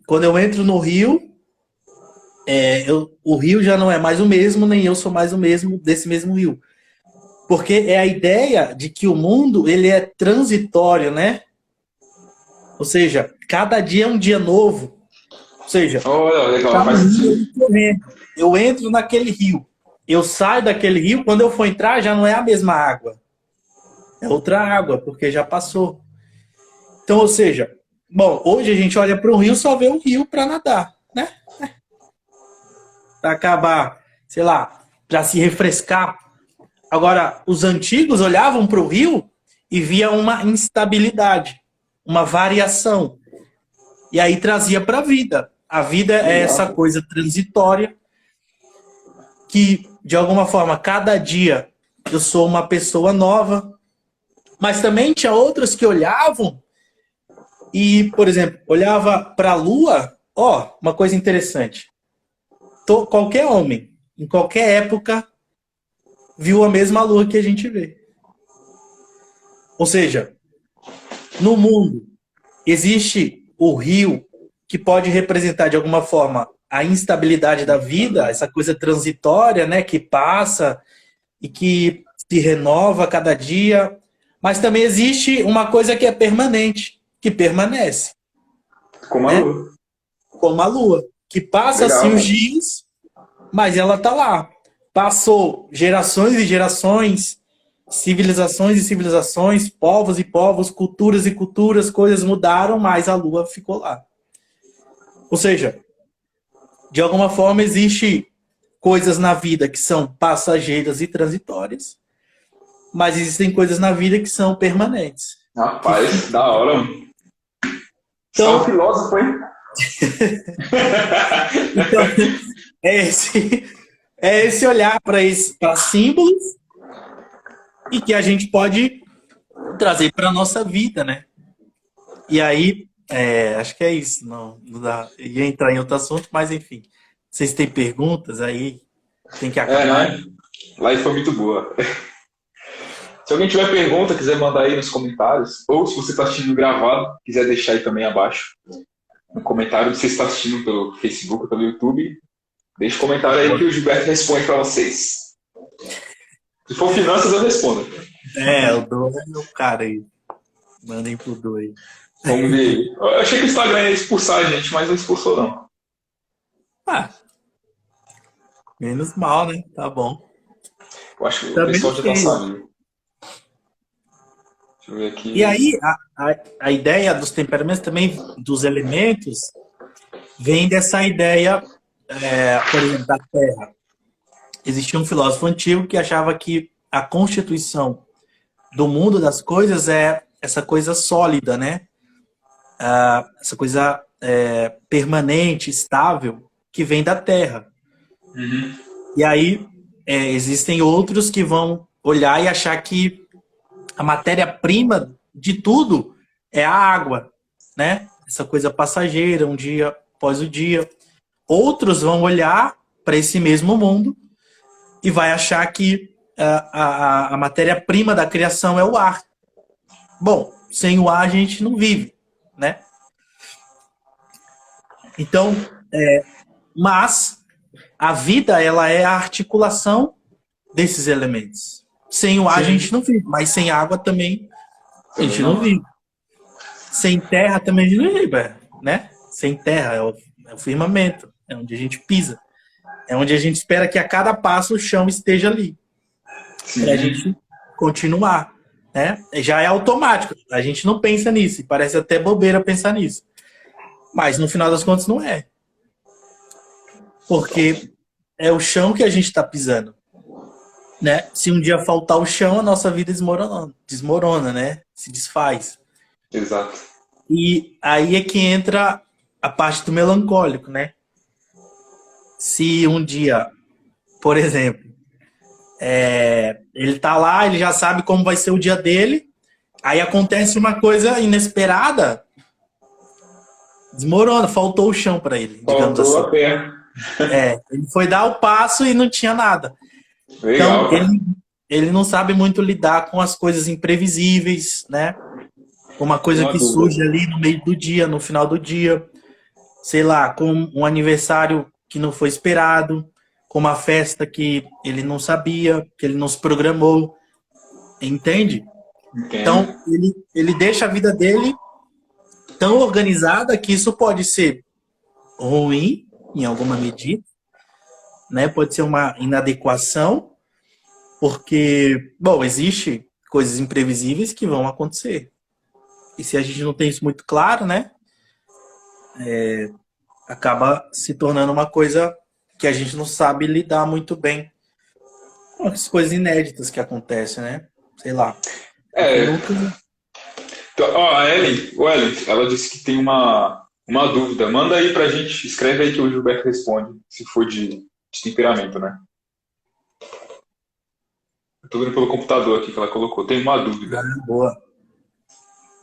Quando eu entro no rio, o rio já não é mais o mesmo, nem eu sou mais o mesmo desse mesmo rio. Porque é a ideia de que o mundo ele é transitório, né? Ou seja, cada dia é um dia novo. Ou seja, Olha, legal, tá no faz rio sentido. ali correndo. Eu entro naquele rio. Eu saio daquele rio, quando eu for entrar, já não é a mesma água. É outra água, porque já passou. Então, ou seja, bom, hoje a gente olha para o rio, só vê o rio para nadar, né? Para acabar, sei lá, para se refrescar. Agora, os antigos olhavam para o rio e via uma instabilidade, uma variação. E aí trazia para a vida. A vida é essa Legal. coisa transitória que, de alguma forma, cada dia eu sou uma pessoa nova. Mas também tinha outros que olhavam e, por exemplo, olhava para a Lua. Ó, uma coisa interessante. Qualquer homem, em qualquer época, viu a mesma Lua que a gente vê. Ou seja, no mundo existe o rio que pode representar de alguma forma a instabilidade da vida, essa coisa transitória, né, que passa e que se renova a cada dia. Mas também existe uma coisa que é permanente, que permanece, Como a né? lua. Como a Lua, que passa Legal, assim os cara. dias, mas ela tá lá. Passou gerações e gerações, civilizações e civilizações, povos e povos, culturas e culturas, coisas mudaram, mas a Lua ficou lá. Ou seja, de alguma forma existe coisas na vida que são passageiras e transitórias, mas existem coisas na vida que são permanentes. Rapaz, da hora, mano. Você é Então, um filósofo, hein? então é esse olhar para símbolos e que a gente pode trazer para a nossa vida, né? E aí, acho que é isso. Não dá, ia entrar em outro assunto, mas enfim. Vocês têm perguntas aí? Tem que acabar. Né? Live foi muito boa. Se alguém tiver pergunta, quiser mandar aí nos comentários, ou se você está assistindo gravado, quiser deixar aí também abaixo no comentário, se você está assistindo pelo Facebook, pelo YouTube, deixa um comentário aí que o Gilberto responde para vocês. Se for finanças, eu respondo. O doido é o cara aí. Mandem pro doido. Vamos ver. Eu achei que o Instagram ia expulsar a gente, mas não expulsou não. Menos mal, né? Tá bom. Eu acho que o Também pessoal já tá tem. sabendo. Deixa eu ver aqui. E aí, a ideia dos temperamentos também, dos elementos, vem dessa ideia, por exemplo, da Terra. Existia um filósofo antigo que achava que a constituição do mundo das coisas é essa coisa sólida, né? Essa coisa permanente, estável, que vem da Terra. Uhum. E aí, existem outros que vão olhar e achar que a matéria-prima de tudo é a água, né? Essa coisa passageira, um dia após o dia. Outros vão olhar para esse mesmo mundo e vai achar que a matéria-prima da criação é o ar. Bom, sem o ar a gente não vive, né? Então, mas a vida, ela é a articulação desses elementos. Sem o ar a gente não vive, mas sem água também a gente não vive. Sem terra também a gente não vive, né? Sem terra é o firmamento, é onde a gente pisa. É onde a gente espera que a cada passo o chão esteja ali. Para a gente continuar, né? Já é automático, a gente não pensa nisso, e parece até bobeira pensar nisso. Mas no final das contas não é. Porque é o chão que a gente está pisando. Né? Se um dia faltar o chão, a nossa vida desmorona, né? Se desfaz. Exato. E aí é que entra a parte do melancólico, né? Se um dia, por exemplo, ele tá lá, ele já sabe como vai ser o dia dele, aí acontece uma coisa inesperada, desmorona, faltou o chão para ele, digamos assim. Faltou a terra. Ele foi dar o passo e não tinha nada. Legal, então, ele não sabe muito lidar com as coisas imprevisíveis, né? Uma coisa que surge ali no meio do dia, no final do dia. Sei lá, com um aniversário que não foi esperado, com uma festa que ele não sabia, que ele não se programou. Entende? Entendo. Então, ele deixa a vida dele tão organizada que isso pode ser ruim, em alguma medida, né? Pode ser uma inadequação, porque, bom, existe coisas imprevisíveis que vão acontecer. E se a gente não tem isso muito claro, né? Acaba se tornando uma coisa que a gente não sabe lidar muito bem com as coisas inéditas que acontecem, né? Sei lá. Então, a Ellen, ela disse que tem uma dúvida. Manda aí pra gente, escreve aí que o Gilberto responde, se for de temperamento, né? Eu tô vendo pelo computador aqui que ela colocou. Tem uma dúvida. Boa.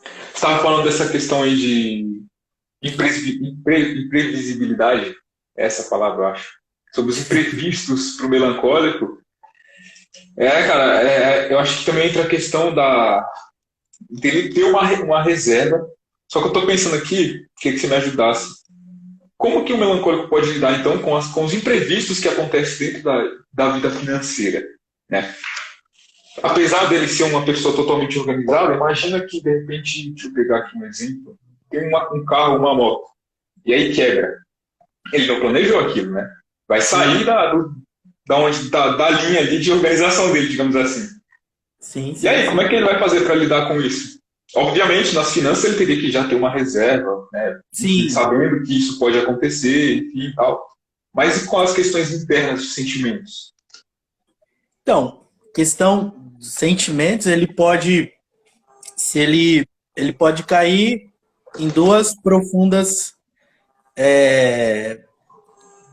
Você estava falando dessa questão aí de imprevisibilidade, essa palavra eu acho, sobre os imprevistos para o melancólico. Cara, eu acho que também entra a questão dele ter uma reserva. Só que eu estou pensando aqui, queria que você me ajudasse. Como que o melancólico pode lidar, então, com os imprevistos que acontecem dentro da vida financeira, né? Apesar dele ser uma pessoa totalmente organizada, imagina que, de repente, deixa eu pegar aqui um exemplo, tem um carro, uma moto, e aí quebra. Ele não planejou aquilo, né? Vai sair da linha ali de organização dele, digamos assim. Sim. E aí, como é que ele vai fazer para lidar com isso? Obviamente, nas finanças ele teria que já ter uma reserva, né? Sim. Sabendo que isso pode acontecer, enfim e tal. Mas e com as questões internas dos sentimentos? Então, questão dos sentimentos, ele pode cair em duas profundas,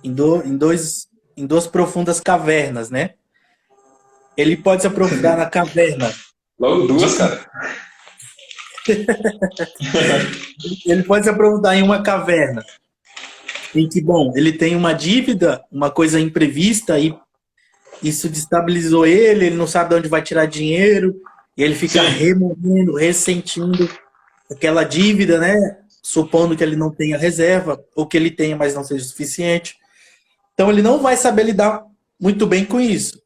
em duas profundas cavernas, né? Ele pode se aprofundar na caverna. Logo duas, cara. Ele pode se aprofundar em uma caverna em que, bom, ele tem uma dívida, uma coisa imprevista e isso destabilizou ele não sabe de onde vai tirar dinheiro, e ele fica remoendo, ressentindo aquela dívida, né? Supondo que ele não tenha reserva, ou que ele tenha, mas não seja suficiente. Então ele não vai saber lidar muito bem com isso.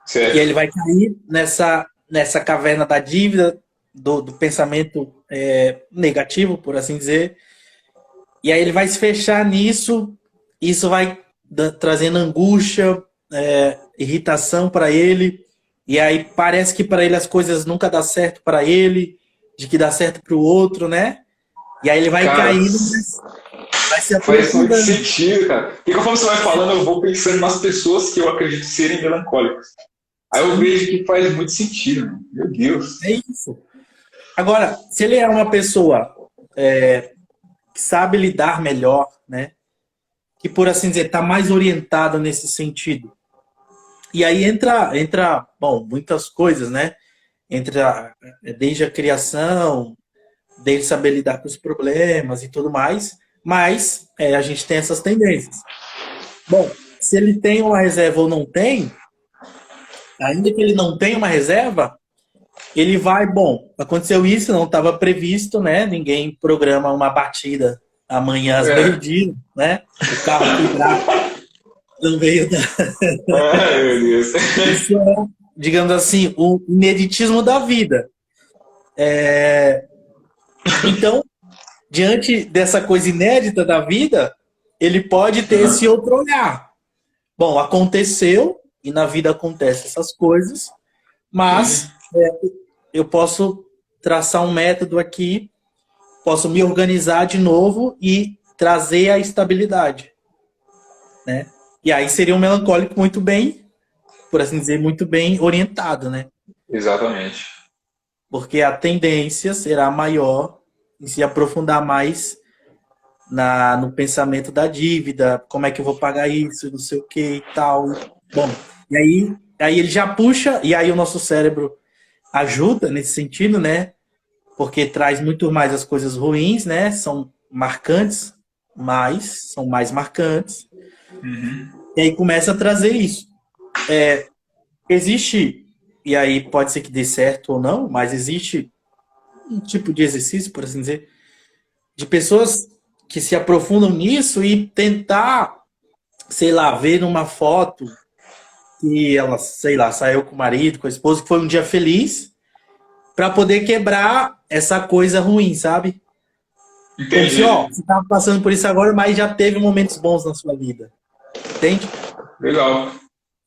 Certo. E ele vai cair nessa caverna da dívida, do pensamento negativo, por assim dizer. E aí ele vai se fechar nisso, isso vai trazendo angústia, irritação para ele, e aí parece que para ele as coisas nunca dão certo para ele, de que dá certo para o outro, né? E aí ele vai caindo, vai se faz muito aprofundando. sentido, cara. Porque conforme você vai falando, eu vou pensando nas pessoas que eu acredito serem melancólicas. Aí eu vejo que faz muito sentido, mano. Meu Deus. É isso. Agora, se ele é uma pessoa que sabe lidar melhor, né? Que, por assim dizer, está mais orientado nesse sentido. E aí entra, bom, muitas coisas, né? Entra desde a criação, desde saber lidar com os problemas e tudo mais, mas a gente tem essas tendências. Bom, se ele tem uma reserva ou não tem, ainda que ele não tenha uma reserva, ele vai, bom, aconteceu isso, não estava previsto, né? Ninguém programa uma batida amanhã às meio-dia, né? O carro quebrar no meio da... Ai, meu Deus. Isso é, digamos assim, o ineditismo da vida. Então, diante dessa coisa inédita da vida, ele pode ter esse outro olhar. Bom, aconteceu, e na vida acontecem essas coisas, mas eu posso traçar um método aqui, posso me organizar de novo e trazer a estabilidade, né? E aí seria um melancólico muito bem, por assim dizer, muito bem orientado, né? Exatamente. Porque a tendência será maior em se aprofundar mais no pensamento da dívida, como é que eu vou pagar isso, não sei o que e tal. Bom, e aí ele já puxa, e aí o nosso cérebro ajuda nesse sentido, né? Porque traz muito mais as coisas ruins, né? São marcantes, são mais marcantes. E aí começa a trazer isso. Existe, e aí pode ser que dê certo ou não, mas existe um tipo de exercício, por assim dizer, de pessoas que se aprofundam nisso e tentar, sei lá, ver numa foto que ela, sei lá, saiu com o marido, com a esposa, que foi um dia feliz, para poder quebrar essa coisa ruim, sabe? Como se, ó, você tava passando por isso agora, mas já teve momentos bons na sua vida. Entende? Legal.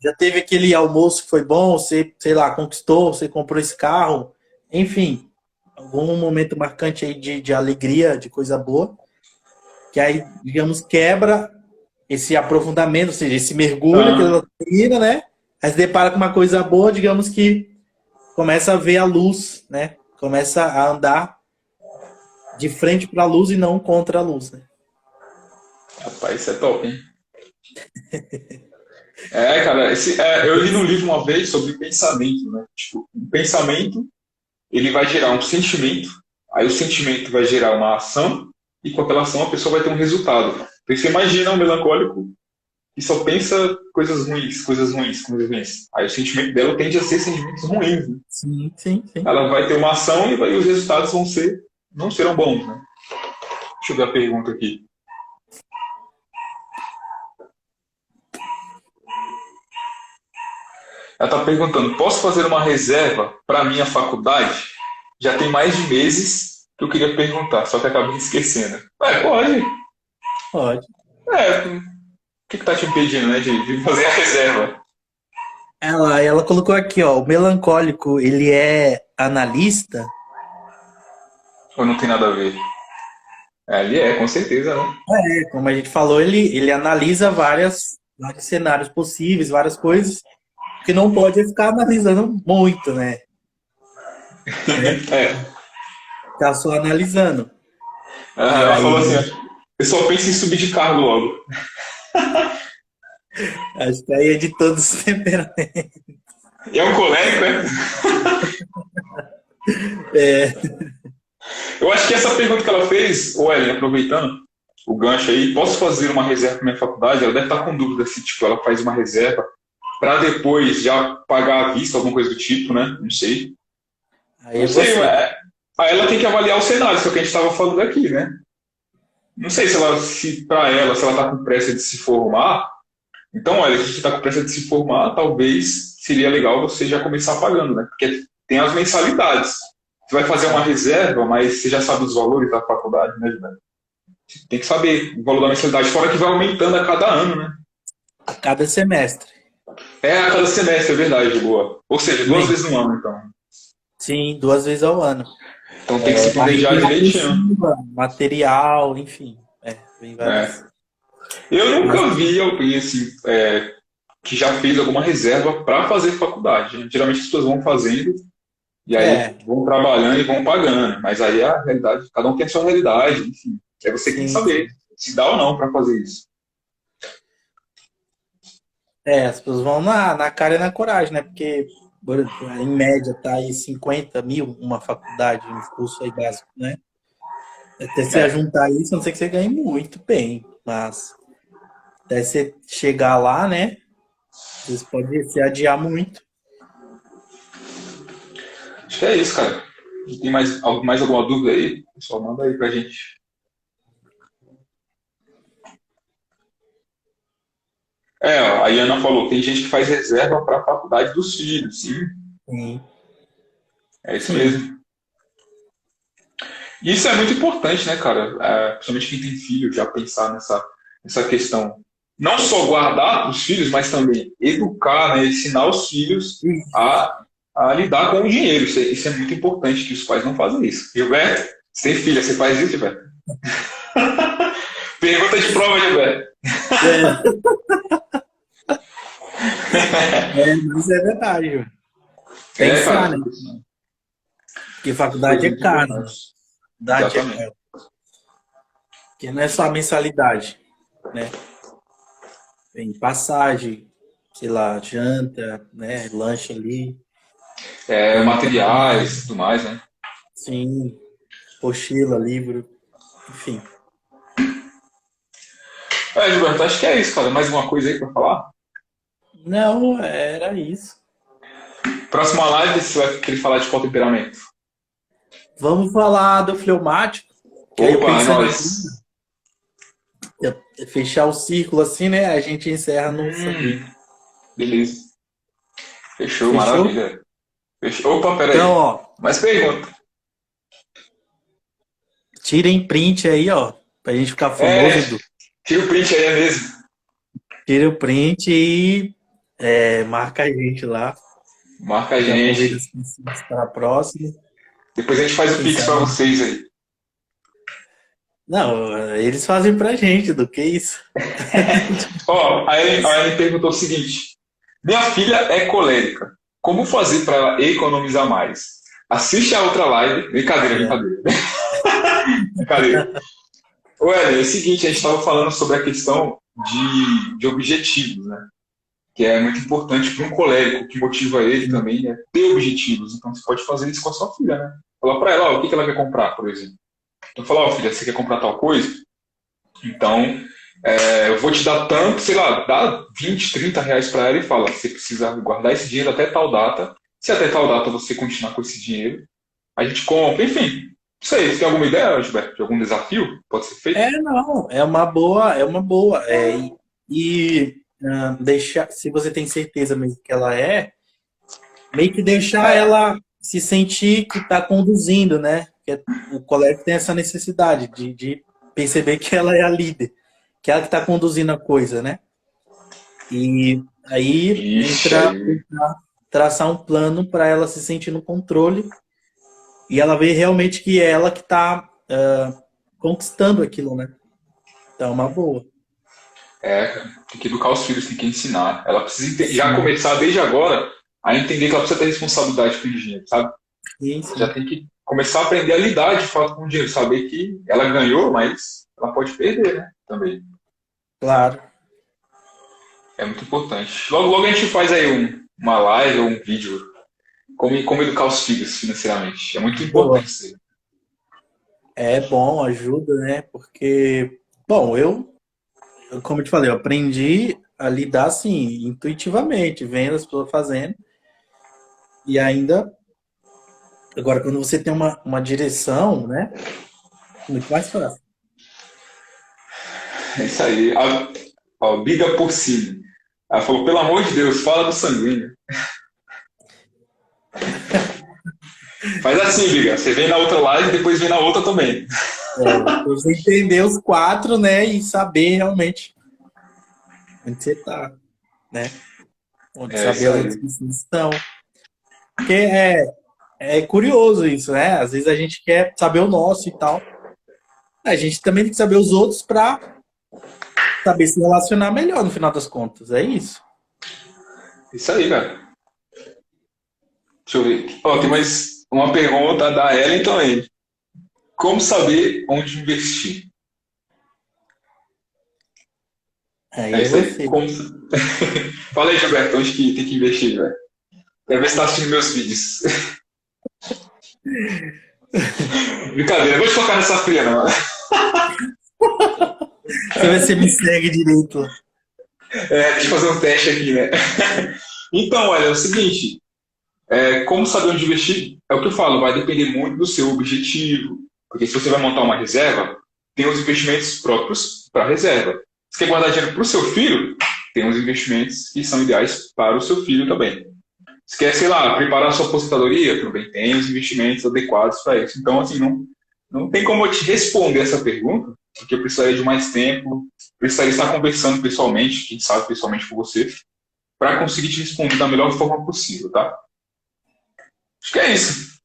Já teve aquele almoço que foi bom, você, sei lá, conquistou, você comprou esse carro, enfim, algum momento marcante aí de alegria, de coisa boa, que aí, digamos, quebra esse aprofundamento, ou seja, esse mergulho que ela termina, né? Aí se depara com uma coisa boa, digamos que começa a ver a luz, né? Começa a andar de frente para a luz e não contra a luz, né? Rapaz, isso é top, hein? Cara, eu li no livro uma vez sobre pensamento, né? Tipo, um pensamento, ele vai gerar um sentimento, aí o sentimento vai gerar uma ação, e com aquela ação a pessoa vai ter um resultado. Então você imagina um melancólico que só pensa coisas ruins, coisas ruins, coisas ruins. Aí o sentimento dela tende a ser sentimentos ruins, né? Sim, sim, sim. Ela vai ter uma ação e os resultados não serão bons, né? Deixa eu ver a pergunta aqui. Ela está perguntando, posso fazer uma reserva para a minha faculdade? Já tem mais de meses que eu queria perguntar, só que acabei esquecendo. Pode. Pode. O que está te impedindo, né, de fazer a reserva? Ela colocou aqui, ó, o melancólico, ele é analista? Ou não tem nada a ver? Ele com certeza, né? Como a gente falou, ele analisa vários cenários possíveis, várias coisas. que não pode é ficar analisando muito, né? É. Ficar só analisando. E Ela aí, falou assim, ó, eu só penso em subir de cargo logo. acho que aí é de todos os temperamentos. E é um colérico, é? É, Eu acho que essa pergunta que ela fez, ô Ellen, aproveitando o gancho aí, posso fazer uma reserva para minha faculdade? Ela deve estar com dúvida se tipo, ela faz uma reserva para depois já pagar à vista, alguma coisa do tipo, né? Não sei. aí Não é sei, você. aí ela tem que avaliar o cenário, isso é o que a gente estava falando aqui, né? Não sei se para ela, se ela está com pressa de se formar. Então, olha, se você está com pressa de se formar, talvez seria legal você já começar pagando, né? Porque tem as mensalidades. Você vai fazer uma reserva, mas você já sabe os valores da faculdade, né, Gilberto? Você tem que saber o valor da mensalidade, fora que vai aumentando a cada ano, né? A cada semestre. É a cada semestre, é verdade, boa. Ou seja, 2 vezes no ano, então. Sim, 2 vezes ao ano. Então tem que se planejar Aí vem direitinho. aplicativo, material, enfim. Vem É. vários. Eu Mas, nunca vi alguém assim, que já fez alguma reserva para fazer faculdade, né? Geralmente as pessoas vão fazendo e aí é, vão trabalhando e vão pagando. Mas aí a realidade, cada um tem a sua realidade, enfim. É você que tem que sim, saber sim. se dá ou não para fazer isso. As pessoas vão na cara e na coragem, né? Porque, em média, tá aí 50 mil uma faculdade, um curso aí básico, né? Até você É. juntar isso, a não sei que você ganhe muito bem, mas até você chegar lá, né? Às vezes pode se adiar muito. Acho que é isso, cara. Tem mais alguma dúvida aí? Pessoal, manda aí pra gente. Ó, a Iana falou, tem gente que faz reserva para a faculdade dos filhos. Sim, Sim, é isso sim. mesmo. E isso é muito importante, né, cara? Principalmente quem tem filho, já pensar nessa questão. Não só guardar para os filhos, mas também educar, né, ensinar os filhos a lidar com o dinheiro. Isso é muito importante, que os pais não fazem isso. Gilberto, você tem filha, você faz isso, Gilberto? Pergunta de prova, Gilberto. É, mas é verdade, Júlio. Cara, Pensar, né? tem Porque coisa faculdade é muito caro, né? importante. Faculdade é Exatamente. caro. Porque não é só a mensalidade, né? Tem passagem, sei lá, janta, né? Lanche ali. Tem Materiais e tudo mais, né? sim, pochila, livro, enfim. Gilberto, acho que é isso, cara. Mais uma coisa aí para falar? Não, era isso. Próxima live, você vai querer falar de qual temperamento? Vamos falar do fleumático, que aí eu Opa, é pensando aqui, nóis. fechar o círculo assim, né? A gente encerra no sanguíneo. Beleza. Fechou, Fechou? maravilha. Fechou. Opa, Então, peraí. ó, Mais pergunta. tirem print aí, ó, pra gente ficar É, famoso, Edu. tira o print aí, é mesmo. Tira o print e marca a gente lá. Marca a Já aproveita gente. as pessoas para a próxima. Depois a gente faz o Quem Pix pra sabe? vocês aí. Não, eles fazem pra gente, do que isso? Ó, a Ellen perguntou o seguinte: minha filha é colérica. Como fazer para ela economizar mais? Assiste a outra live. Brincadeira, É, brincadeira. Brincadeira. Ô, Ellen, é o seguinte, a gente estava falando sobre a questão de objetivos, né? Que é muito importante para um colérico, o que motiva ele também é ter objetivos. Então você pode fazer isso com a sua filha, né? Falar para ela, ó, o que ela quer comprar, por exemplo. Então falar, ó, filha, você quer comprar tal coisa? Então eu vou te dar tanto, sei lá, dá 20, 30 reais para ela e fala, você precisa guardar esse dinheiro até tal data. Se até tal data você continuar com esse dinheiro, a gente compra, enfim. Não sei, você tem alguma ideia, Gilberto, de algum desafio que pode ser feito? não, é uma boa, é uma boa. Deixar, se você tem certeza mesmo que ela meio que deixar ela se sentir que está conduzindo, né? Porque o colégio tem essa necessidade de perceber que ela é a líder, que ela que está conduzindo a coisa, né? E aí Ixi, entra aí. traçar um plano para ela se sentir no controle e ela ver realmente que é ela que está conquistando aquilo, né? Então, é uma boa. Cara, tem que educar os filhos, tem que ensinar. Ela precisa já Sim, começar desde agora a entender que ela precisa ter responsabilidade com o dinheiro, sabe? sim, Já sim. tem que começar a aprender a lidar de fato com o dinheiro, saber que ela ganhou, mas ela pode perder, né? Também. Claro. É muito importante. Logo, logo a gente faz aí uma live ou um vídeo como educar os filhos financeiramente. É muito importante Boa. isso aí. É bom, ajuda, né? Porque, bom, como eu te falei, eu aprendi a lidar assim, intuitivamente, vendo as pessoas fazendo. E ainda, agora, quando você tem uma direção, né? Muito mais fácil. É isso aí. A Biga por cima. Ela falou, pelo amor de Deus, fala do sanguíneo. Faz assim, Biga. Você vem na outra live e depois vem na outra também. É, pra você entender os quatro, né? E saber realmente onde você tá, né? Onde É saber isso onde aí. vocês estão. Porque é curioso isso, né? Às vezes a gente quer saber o nosso e tal. A gente também tem que saber os outros para saber se relacionar melhor no final das contas. É isso. Isso aí, cara. Deixa eu ver. Ó, tem Então, mais uma pergunta da Ellen também. Como saber onde investir? aí É é isso aí. você. Fala aí, Gilberto, onde que tem que investir, velho? Quero ver se tá assistindo meus vídeos. Brincadeira, vou te colocar nessa fria, não. Você vai ser me segue direito. Deixa eu fazer um teste aqui, né? Então, olha, é o seguinte, como saber onde investir? É o que eu falo, vai depender muito do seu objetivo. Porque se você vai montar uma reserva, tem os investimentos próprios para a reserva. Se quer guardar dinheiro para o seu filho, tem os investimentos que são ideais para o seu filho também. Se quer, sei lá, preparar a sua aposentadoria, também tem os investimentos adequados para isso. Então, assim, não tem como eu te responder essa pergunta, porque eu precisaria de mais tempo, precisaria estar conversando pessoalmente, quem sabe pessoalmente com você, para conseguir te responder da melhor forma possível, tá? Acho que é isso.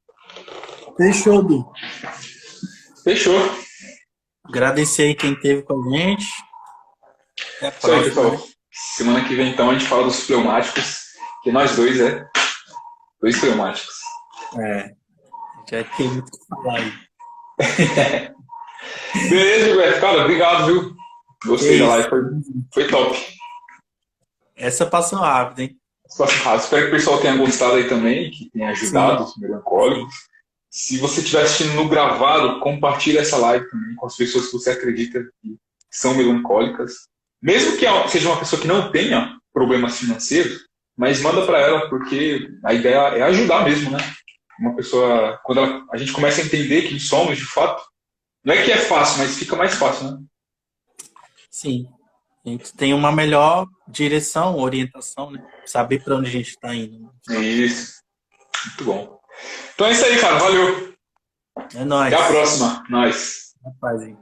Fechou, Du. Fechou. Agradecer aí quem esteve com a gente. Até a Isso aí, próxima, pessoal. né? Semana que vem, então, a gente fala dos pneumáticos, que nós dois, dois pneumáticos. Já tem muito o que falar aí. Beleza, Gilberto. Cara, obrigado, viu? Que Gostei da isso. live, foi top. Essa passou rápido, hein? Espero que o pessoal tenha gostado aí também, que tenha ajudado Sim, os melancólicos. sim. Se você estiver assistindo no gravado, compartilhe essa live também com as pessoas que você acredita que são melancólicas. Mesmo que seja uma pessoa que não tenha problemas financeiros, mas manda para ela, porque a ideia é ajudar mesmo, né? Uma pessoa, quando a gente começa a entender quem somos de fato, não é que é fácil, mas fica mais fácil, né? Sim. A gente tem uma melhor direção, orientação, né? Saber para onde a gente está indo, no final das contas. Isso, muito bom. Então é isso aí, cara. Valeu. É Até a nóis. próxima. Nós. Rapaz, hein?